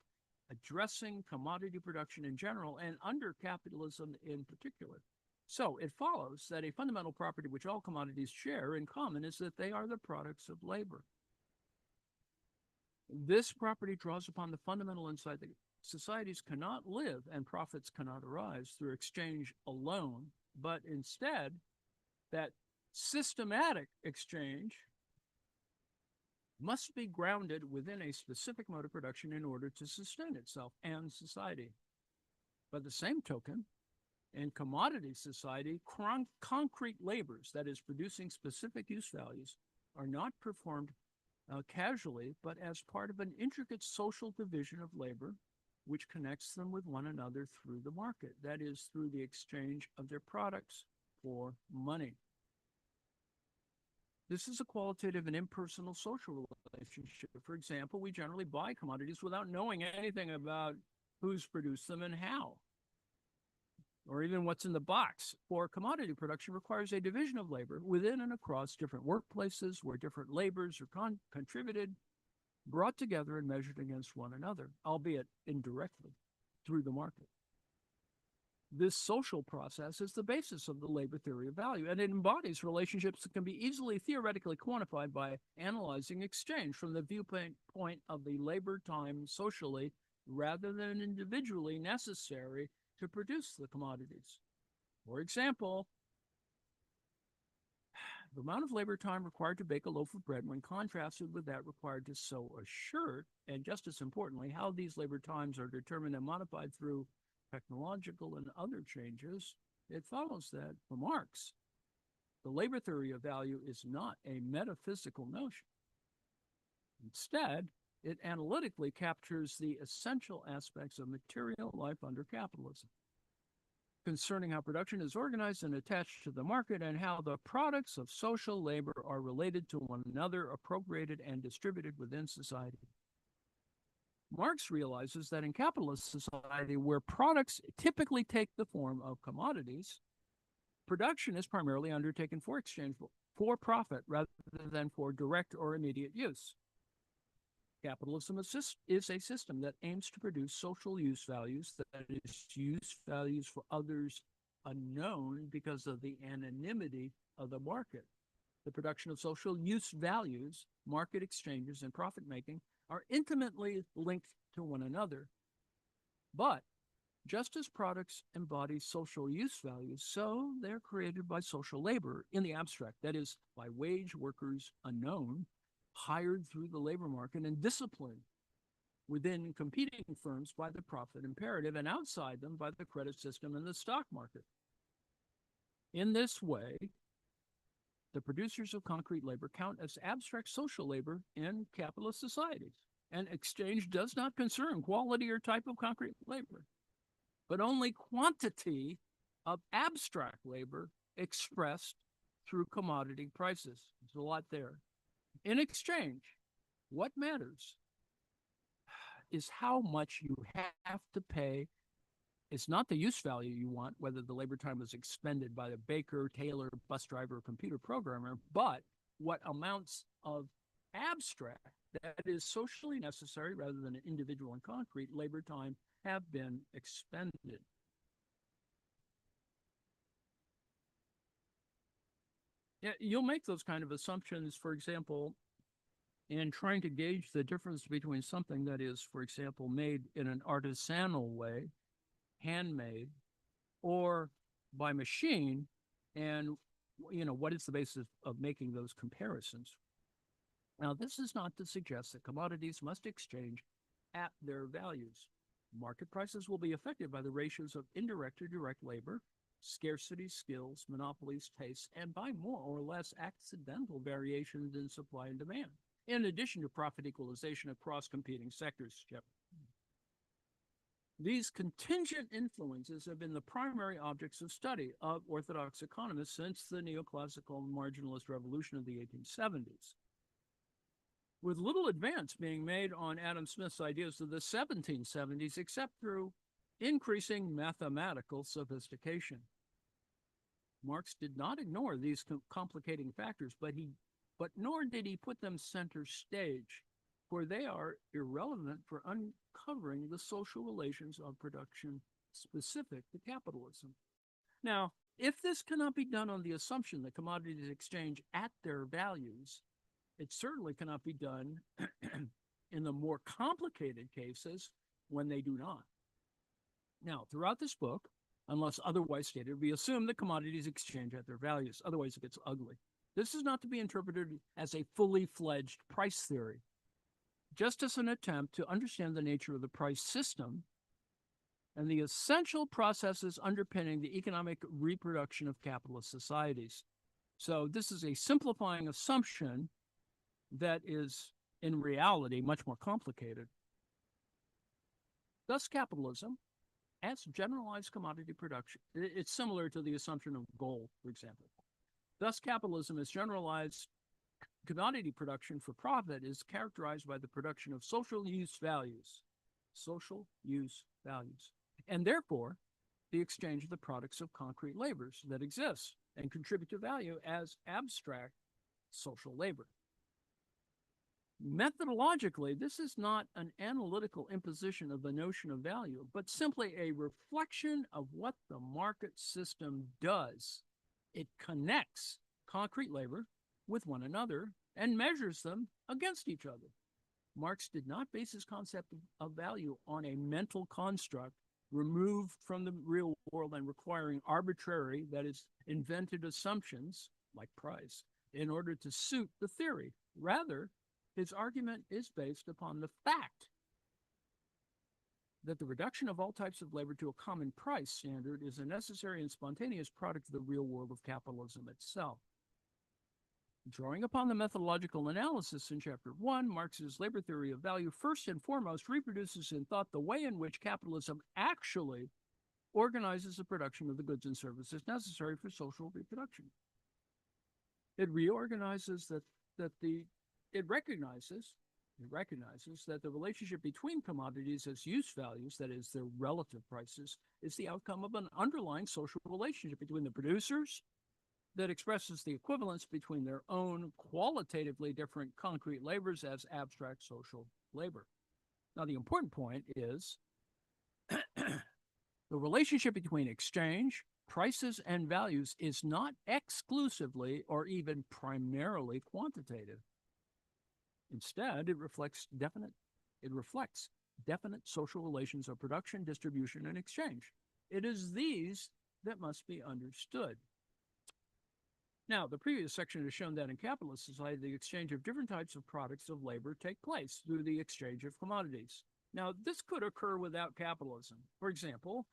[SPEAKER 1] addressing commodity production in general and under capitalism in particular. So it follows that a fundamental property which all commodities share in common is that they are the products of labor. This property draws upon the fundamental insight that societies cannot live and profits cannot arise through exchange alone, but instead that systematic exchange must be grounded within a specific mode of production in order to sustain itself and society. By the same token, in commodity society, concrete labors, that is, producing specific use values, are not performed casually, but as part of an intricate social division of labor, which connects them with one another through the market, that is, through the exchange of their products for money. This is a qualitative and impersonal social relationship. For example, we generally buy commodities without knowing anything about who's produced them and how, or even what's in the box. For commodity production requires a division of labor within and across different workplaces where different labors are contributed, brought together and measured against one another, albeit indirectly, through the market. This social process is the basis of the labor theory of value, and it embodies relationships that can be easily theoretically quantified by analyzing exchange from the viewpoint of the labor time socially rather than individually necessary to produce the commodities. For example, the amount of labor time required to bake a loaf of bread when contrasted with that required to sew a shirt, and just as importantly, how these labor times are determined and modified through technological and other changes, it follows that for Marx, the labor theory of value is not a metaphysical notion. Instead, it analytically captures the essential aspects of material life under capitalism, concerning how production is organized and attached to the market and how the products of social labor are related to one another, appropriated and distributed within society. Marx realizes that in capitalist society, where products typically take the form of commodities, production is primarily undertaken for exchange, for profit, rather than for direct or immediate use. Capitalism is a system that aims to produce social use values, that is, use values for others unknown because of the anonymity of the market. The production of social use values, market exchanges, and profit making are intimately linked to one another. But just as products embody social use values, so they're created by social labor in the abstract, that is, by wage workers unknown, hired through the labor market and disciplined within competing firms by the profit imperative and outside them by the credit system and the stock market. In this way, the producers of concrete labor count as abstract social labor in capitalist societies. And exchange does not concern quality or type of concrete labor, but only quantity of abstract labor expressed through commodity prices. There's a lot there. In exchange, what matters is how much you have to pay. It's not the use value you want, whether the labor time was expended by a baker, tailor, bus driver, or computer programmer, but what amounts of abstract, that is socially necessary rather than an individual and concrete labor time, have been expended. Yeah, you'll make those kind of assumptions, for example, in trying to gauge the difference between something that is, for example, made in an artisanal way, handmade, or by machine, and what is the basis of making those comparisons. Now, this is not to suggest that commodities must exchange at their values. Market prices will be affected by the ratios of indirect or direct labor, scarcity, skills, monopolies, tastes, and by more or less accidental variations in supply and demand, in addition to profit equalization across competing sectors, Jeff. These contingent influences have been the primary objects of study of orthodox economists since the neoclassical marginalist revolution of the 1870s, with little advance being made on Adam Smith's ideas of the 1770s, except through increasing mathematical sophistication. Marx did not ignore these complicating factors, but nor did he put them center stage, for they are irrelevant for uncovering the social relations of production specific to capitalism. Now, if this cannot be done on the assumption that commodities exchange at their values, it certainly cannot be done in the more complicated cases when they do not. Now, throughout this book, unless otherwise stated, we assume that commodities exchange at their values. Otherwise, it gets ugly. This is not to be interpreted as a fully fledged price theory, just as an attempt to understand the nature of the price system and the essential processes underpinning the economic reproduction of capitalist societies. So this is a simplifying assumption that is, in reality, much more complicated. Thus, capitalism, as generalized commodity production, it's similar to the assumption of gold, for example. Thus, capitalism as generalized commodity production for profit is characterized by the production of social use values, and therefore the exchange of the products of concrete labors that exist and contribute to value as abstract social labor. Methodologically, this is not an analytical imposition of the notion of value, but simply a reflection of what the market system does. It connects concrete labor with one another and measures them against each other. Marx did not base his concept of value on a mental construct removed from the real world and requiring arbitrary, that is, invented assumptions, like price, in order to suit the theory. Rather, his argument is based upon the fact that the reduction of all types of labor to a common price standard is a necessary and spontaneous product of the real world of capitalism itself. Drawing upon the methodological analysis in Chapter 1, Marx's labor theory of value first and foremost reproduces in thought the way in which capitalism actually organizes the production of the goods and services necessary for social reproduction. It reorganizes it recognizes that the relationship between commodities as use values, that is, their relative prices, is the outcome of an underlying social relationship between the producers that expresses the equivalence between their own qualitatively different concrete labors as abstract social labor. Now, the important point is the relationship between exchange, prices, and values is not exclusively or even primarily quantitative. Instead, it reflects definite social relations of production, distribution, and exchange. It is these that must be understood. Now, the previous section has shown that in capitalist society, the exchange of different types of products of labor take place through the exchange of commodities. Now, this could occur without capitalism. For example,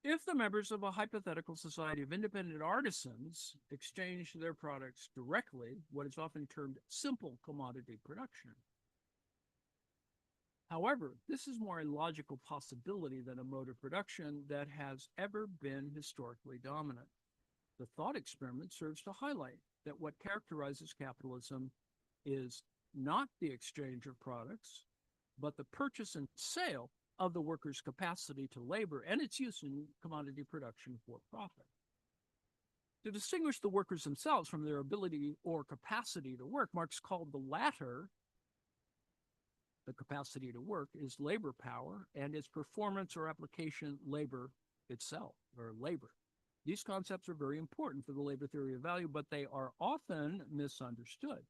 [SPEAKER 1] if the members of a hypothetical society of independent artisans exchange their products directly, what is often termed simple commodity production. However, this is more a logical possibility than a mode of production that has ever been historically dominant. The thought experiment serves to highlight that what characterizes capitalism is not the exchange of products, but the purchase and sale of the worker's capacity to labor and its use in commodity production for profit. To distinguish the workers themselves from their ability or capacity to work, Marx called the latter, the capacity to work, is labor power, and its performance or application, labor itself, or labor. These concepts are very important for the labor theory of value, but they are often misunderstood.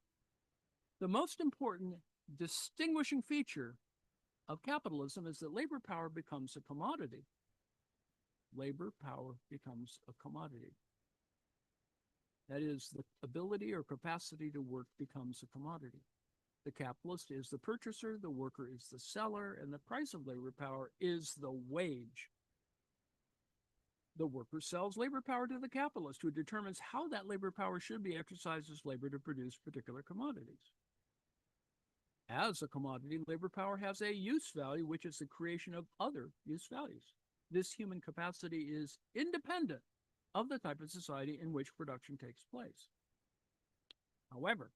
[SPEAKER 1] The most important distinguishing feature of capitalism is that labor power becomes a commodity. Labor power becomes a commodity. That is, the ability or capacity to work becomes a commodity. The capitalist is the purchaser, the worker is the seller, and the price of labor power is the wage. The worker sells labor power to the capitalist, who determines how that labor power should be exercised as labor to produce particular commodities. As a commodity, labor power has a use value, which is the creation of other use values. This human capacity is independent of the type of society in which production takes place. However,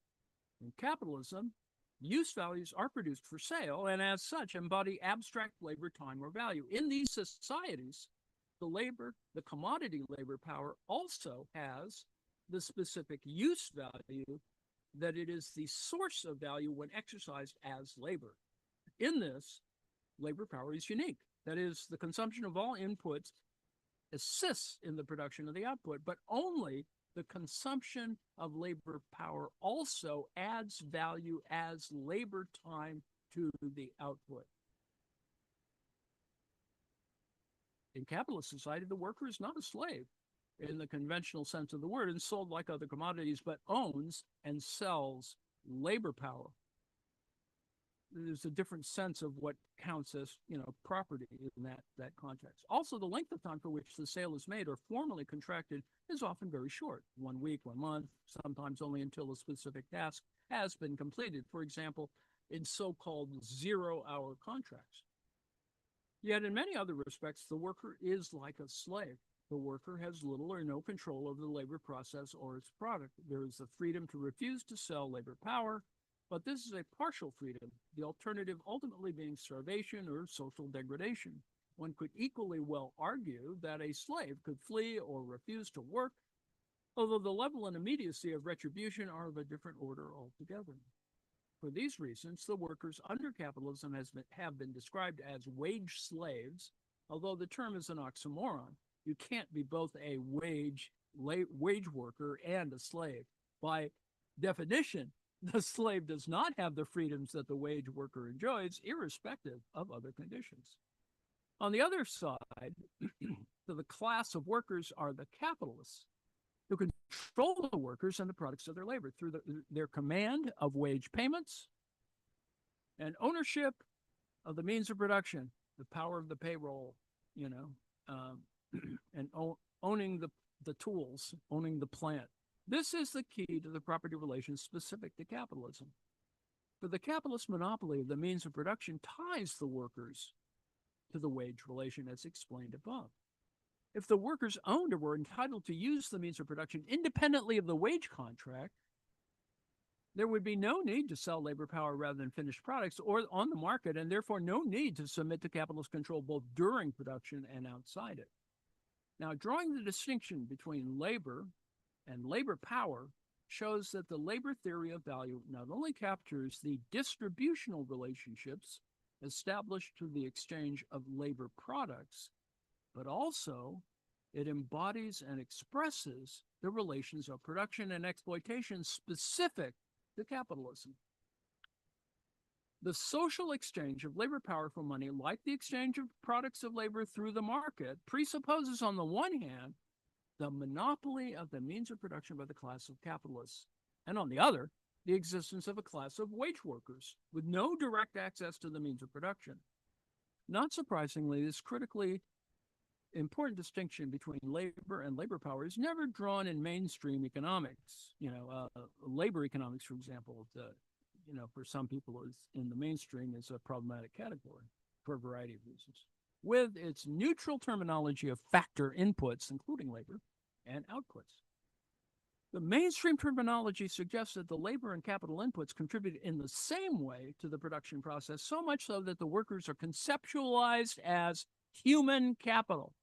[SPEAKER 1] in capitalism, use values are produced for sale and as such embody abstract labor, time, or value. In these societies, the commodity labor power also has the specific use value that it is the source of value when exercised as labor. In this, labor power is unique. That is, the consumption of all inputs assists in the production of the output, but only the consumption of labor power also adds value as labor time to the output. In capitalist society, the worker is not a slave in the conventional sense of the word and sold like other commodities, but owns and sells labor power. There's a different sense of what counts as, property in that context. Also, the length of time for which the sale is made or formally contracted is often very short, 1 week, 1 month, sometimes only until a specific task has been completed. For example, in so-called zero-hour contracts. Yet in many other respects, the worker is like a slave. The worker has little or no control over the labor process or its product. There is the freedom to refuse to sell labor power, but this is a partial freedom, the alternative ultimately being starvation or social degradation. One could equally well argue that a slave could flee or refuse to work, although the level and immediacy of retribution are of a different order altogether. For these reasons, the workers under capitalism have been described as wage slaves, although the term is an oxymoron. You can't be both a wage worker and a slave. By definition, the slave does not have the freedoms that the wage worker enjoys, irrespective of other conditions. On the other side, the class of workers are the capitalists, who control the workers and the products of their labor through their command of wage payments and ownership of the means of production, the power of the payroll, and owning the tools, owning the plant. This is the key to the property relations specific to capitalism. For the capitalist monopoly of the means of production ties the workers to the wage relation as explained above. If the workers owned or were entitled to use the means of production independently of the wage contract, there would be no need to sell labor power rather than finished products or on the market, and therefore no need to submit to capitalist control both during production and outside it. Now, drawing the distinction between labor and labor power shows that the labor theory of value not only captures the distributional relationships established through the exchange of labor products, but also it embodies and expresses the relations of production and exploitation specific to capitalism. The social exchange of labor power for money, like the exchange of products of labor through the market, presupposes on the one hand the monopoly of the means of production by the class of capitalists, and on the other, the existence of a class of wage workers with no direct access to the means of production. Not surprisingly, this critically important distinction between labor and labor power is never drawn in mainstream economics. Labor economics, for example, for some people is in the mainstream is a problematic category for a variety of reasons. With its neutral terminology of factor inputs, including labor, and outputs. The mainstream terminology suggests that the labor and capital inputs contribute in the same way to the production process, so much so that the workers are conceptualized as human capital.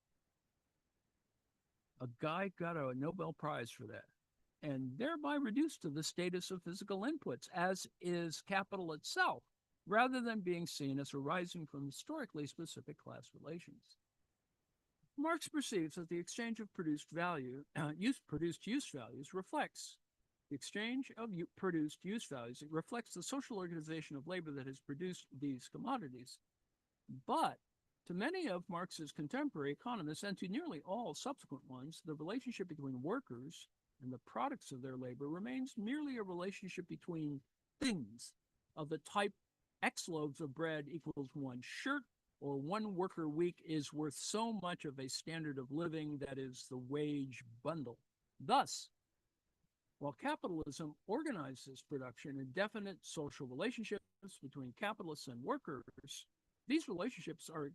[SPEAKER 1] A guy got a Nobel Prize for that, and thereby reduced to the status of physical inputs, as is capital itself, rather than being seen as arising from historically specific class relations. Marx perceives that the exchange of produced use values reflects the exchange of produced use values. It reflects the social organization of labor that has produced these commodities. But to many of Marx's contemporary economists, and to nearly all subsequent ones, the relationship between workers and the products of their labor remains merely a relationship between things of the type X loaves of bread equals one shirt, or one worker week is worth so much of a standard of living that is the wage bundle. Thus, while capitalism organizes production in definite social relationships between capitalists and workers, these relationships are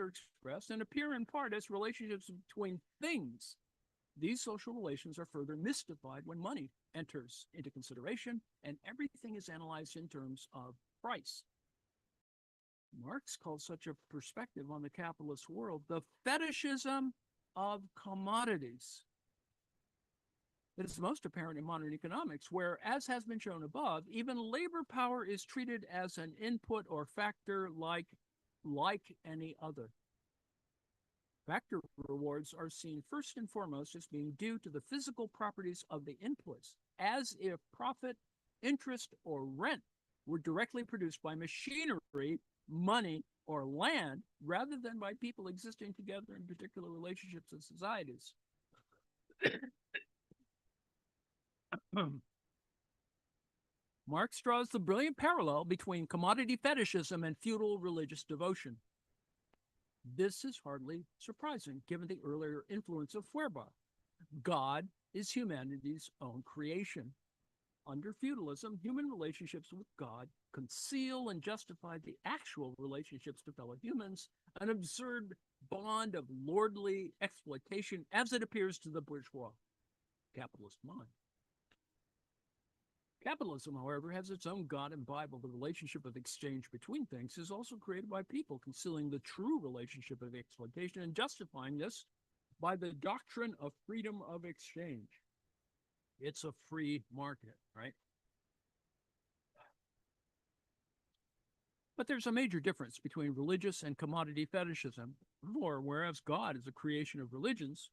[SPEAKER 1] expressed and appear in part as relationships between things. These social relations are further mystified when money enters into consideration and everything is analyzed in terms of price. Marx calls such a perspective on the capitalist world the fetishism of commodities. It is most apparent in modern economics, where, as has been shown above, even labor power is treated as an input or factor like any other. Factor rewards are seen first and foremost as being due to the physical properties of the inputs, as if profit, interest, or rent were directly produced by machinery, money, or land, rather than by people existing together in particular relationships and societies. Marx draws the brilliant parallel between commodity fetishism and feudal religious devotion. This is hardly surprising, given the earlier influence of Feuerbach. God is humanity's own creation. Under feudalism, human relationships with God conceal and justify the actual relationships to fellow humans, an absurd bond of lordly exploitation as it appears to the bourgeois capitalist mind. Capitalism, however, has its own God and Bible. The relationship of exchange between things is also created by people, concealing the true relationship of exploitation and justifying this by the doctrine of freedom of exchange. It's a free market, right? But there's a major difference between religious and commodity fetishism. For whereas God is a creation of religions,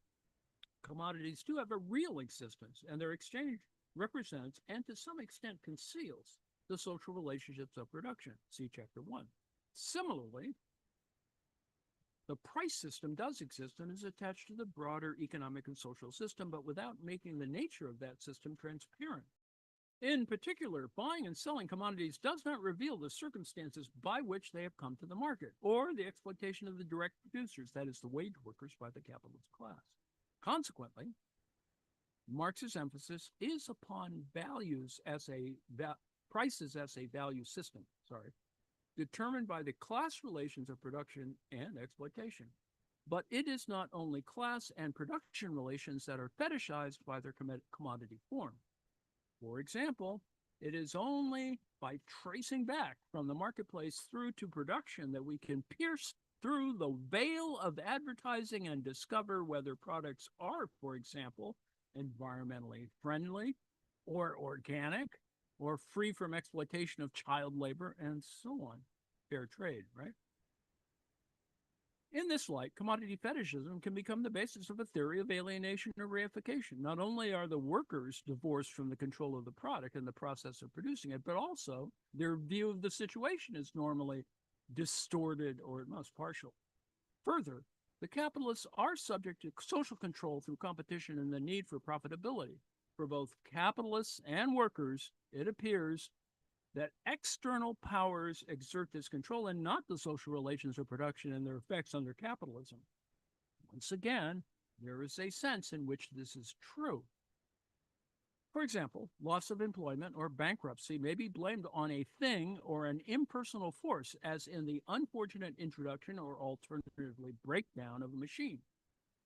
[SPEAKER 1] commodities do have a real existence, and their exchange represents and to some extent conceals the social relationships of production. See Chapter 1. Similarly, the price system does exist and is attached to the broader economic and social system, but without making the nature of that system transparent. In particular, buying and selling commodities does not reveal the circumstances by which they have come to the market, or the exploitation of the direct producers, that is, the wage workers, by the capitalist class. Consequently, Marx's emphasis is upon prices as a value system, determined by the class relations of production and exploitation. But it is not only class and production relations that are fetishized by their commodity form. For example, it is only by tracing back from the marketplace through to production that we can pierce through the veil of advertising and discover whether products are, for example, environmentally friendly or organic or free from exploitation of child labor and so on. Fair trade, right? In this light, commodity fetishism can become the basis of a theory of alienation or reification. Not only are the workers divorced from the control of the product and the process of producing it, but also their view of the situation is normally distorted or at most partial. Further, the capitalists are subject to social control through competition and the need for profitability. For both capitalists and workers, it appears that external powers exert this control and not the social relations of production and their effects under capitalism. Once again, there is a sense in which this is true. For example, loss of employment or bankruptcy may be blamed on a thing or an impersonal force, as in the unfortunate introduction or alternatively breakdown of a machine.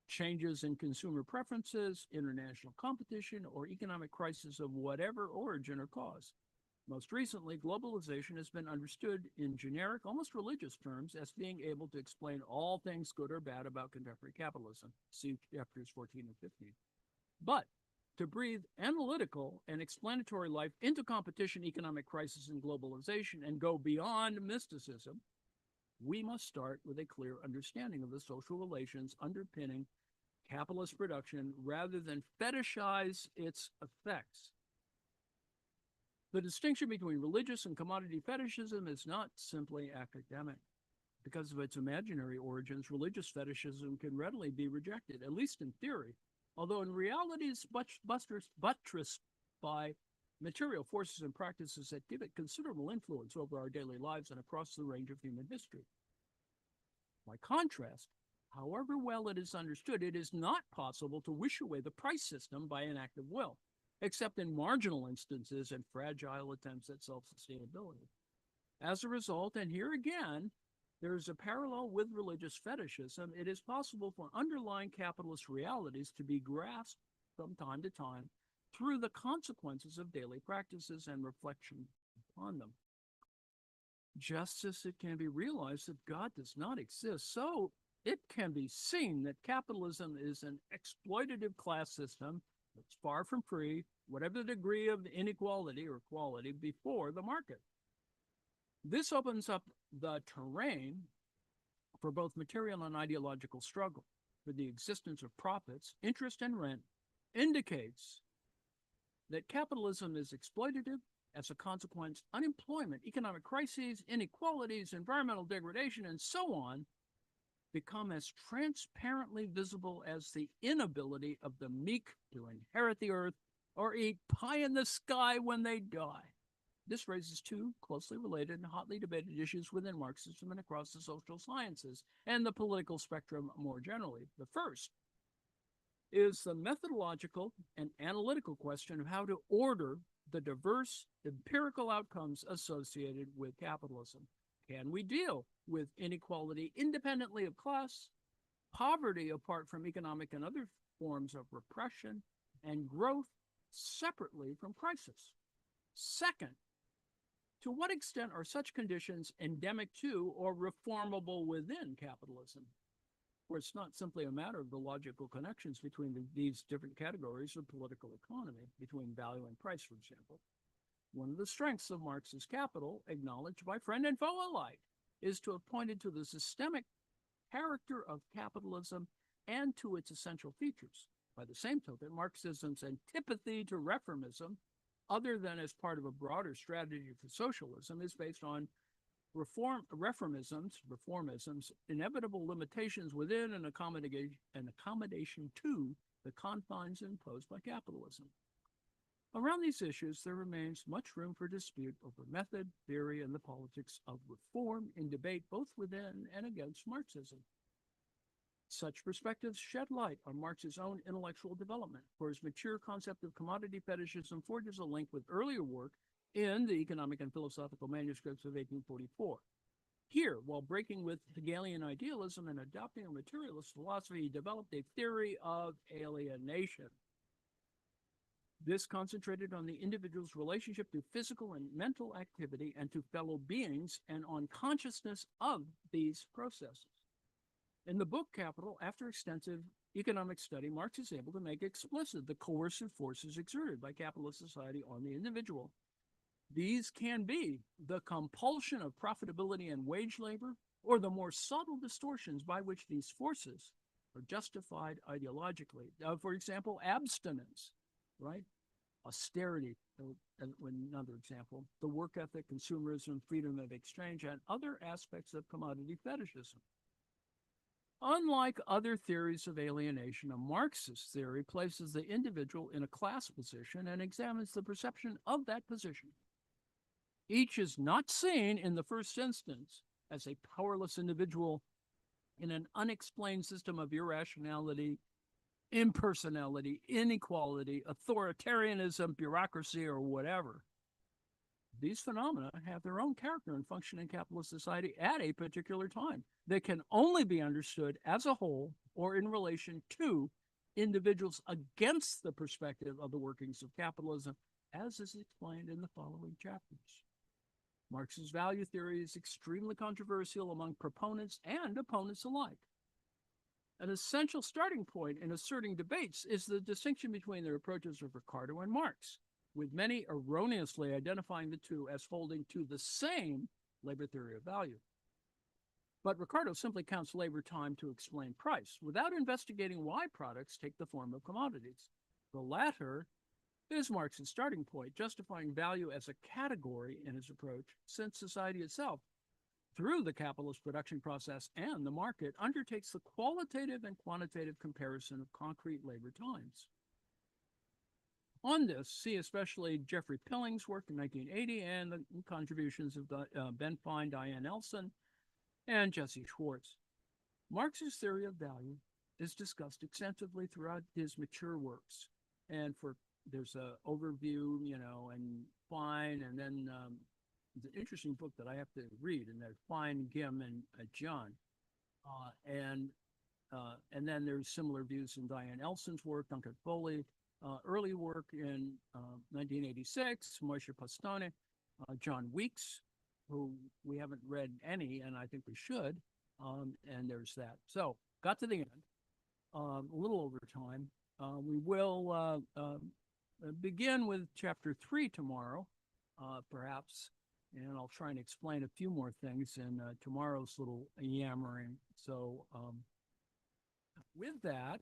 [SPEAKER 1] Changes in consumer preferences, international competition, or economic crisis of whatever origin or cause. Most recently, globalization has been understood in generic, almost religious terms as being able to explain all things good or bad about contemporary capitalism. See chapters 14 and 15. But to breathe analytical and explanatory life into competition, economic crisis, and globalization and go beyond mysticism, we must start with a clear understanding of the social relations underpinning capitalist production rather than fetishize its effects. The distinction between religious and commodity fetishism is not simply academic. Because of its imaginary origins, religious fetishism can readily be rejected, at least in theory, although in reality it's buttressed by material forces and practices that give it considerable influence over our daily lives and across the range of human history. By contrast, however well it is understood, it is not possible to wish away the price system by an act of will, except in marginal instances and fragile attempts at self-sustainability. As a result, and here again, there is a parallel with religious fetishism. It is possible for underlying capitalist realities to be grasped from time to time through the consequences of daily practices and reflection upon them. Just as it can be realized that God does not exist, so it can be seen that capitalism is an exploitative class system that's far from free, whatever the degree of inequality or equality before the market. This opens up the terrain for both material and ideological struggle, for the existence of profits, interest, and rent indicates that capitalism is exploitative. As a consequence, unemployment, economic crises, inequalities, environmental degradation, and so on become as transparently visible as the inability of the meek to inherit the earth or eat pie in the sky when they die. This raises two closely related and hotly debated issues within Marxism and across the social sciences and the political spectrum more generally. The first is the methodological and analytical question of how to order the diverse empirical outcomes associated with capitalism. Can we deal with inequality independently of class, poverty apart from economic and other forms of repression, and growth separately from crisis? Second, to what extent are such conditions endemic to or reformable within capitalism, where it's not simply a matter of the logical connections between these different categories of political economy, between value and price, for example? One of the strengths of Marx's Capital, acknowledged by friend and foe alike, is to have pointed to the systemic character of capitalism and to its essential features. By the same token, Marxism's antipathy to reformism, other than as part of a broader strategy for socialism, is based on reformism's inevitable limitations within an accommodation to the confines imposed by capitalism. Around these issues, there remains much room for dispute over method, theory, and the politics of reform in debate both within and against Marxism. Such perspectives shed light on Marx's own intellectual development, for his mature concept of commodity fetishism forges a link with earlier work in the Economic and Philosophical Manuscripts of 1844. Here, while breaking with Hegelian idealism and adopting a materialist philosophy, he developed a theory of alienation. This concentrated on the individual's relationship to physical and mental activity and to fellow beings and on consciousness of these processes. In the book Capital, after extensive economic study, Marx is able to make explicit the coercive forces exerted by capitalist society on the individual. These can be the compulsion of profitability and wage labor, or the more subtle distortions by which these forces are justified ideologically. For example, abstinence, right? Austerity, another example, the work ethic, consumerism, freedom of exchange, and other aspects of commodity fetishism. Unlike other theories of alienation, a Marxist theory places the individual in a class position and examines the perception of that position. Each is not seen in the first instance as a powerless individual in an unexplained system of irrationality, impersonality, inequality, authoritarianism, bureaucracy, or whatever. These phenomena have their own character and function in capitalist society at a particular time. They can only be understood as a whole or in relation to individuals against the perspective of the workings of capitalism, as is explained in the following chapters. Marx's value theory is extremely controversial among proponents and opponents alike. An essential starting point in asserting debates is the distinction between the approaches of Ricardo and Marx, with many erroneously identifying the two as holding to the same labor theory of value. But Ricardo simply counts labor time to explain price, without investigating why products take the form of commodities. The latter is Marx's starting point, justifying value as a category in his approach, since society itself, through the capitalist production process and the market, undertakes the qualitative and quantitative comparison of concrete labor times. On this, see especially Jeffrey Pilling's work in 1980 and the contributions of Ben Fine, Diane Elson, and Jesse Schwartz. Marx's theory of value is discussed extensively throughout his mature works. And there's an overview, and Fine, and then it's an interesting book that I have to read, and there's Fine, Gim, and John. And then there's similar views in Diane Elson's work, Duncan Foley, early work in 1986, Moshe Pastone, John Weeks, who we haven't read any, and I think we should. And there's that. So got to the end, a little over time. We will begin with chapter 3 tomorrow, perhaps, and I'll try and explain a few more things in tomorrow's little yammering. So with that,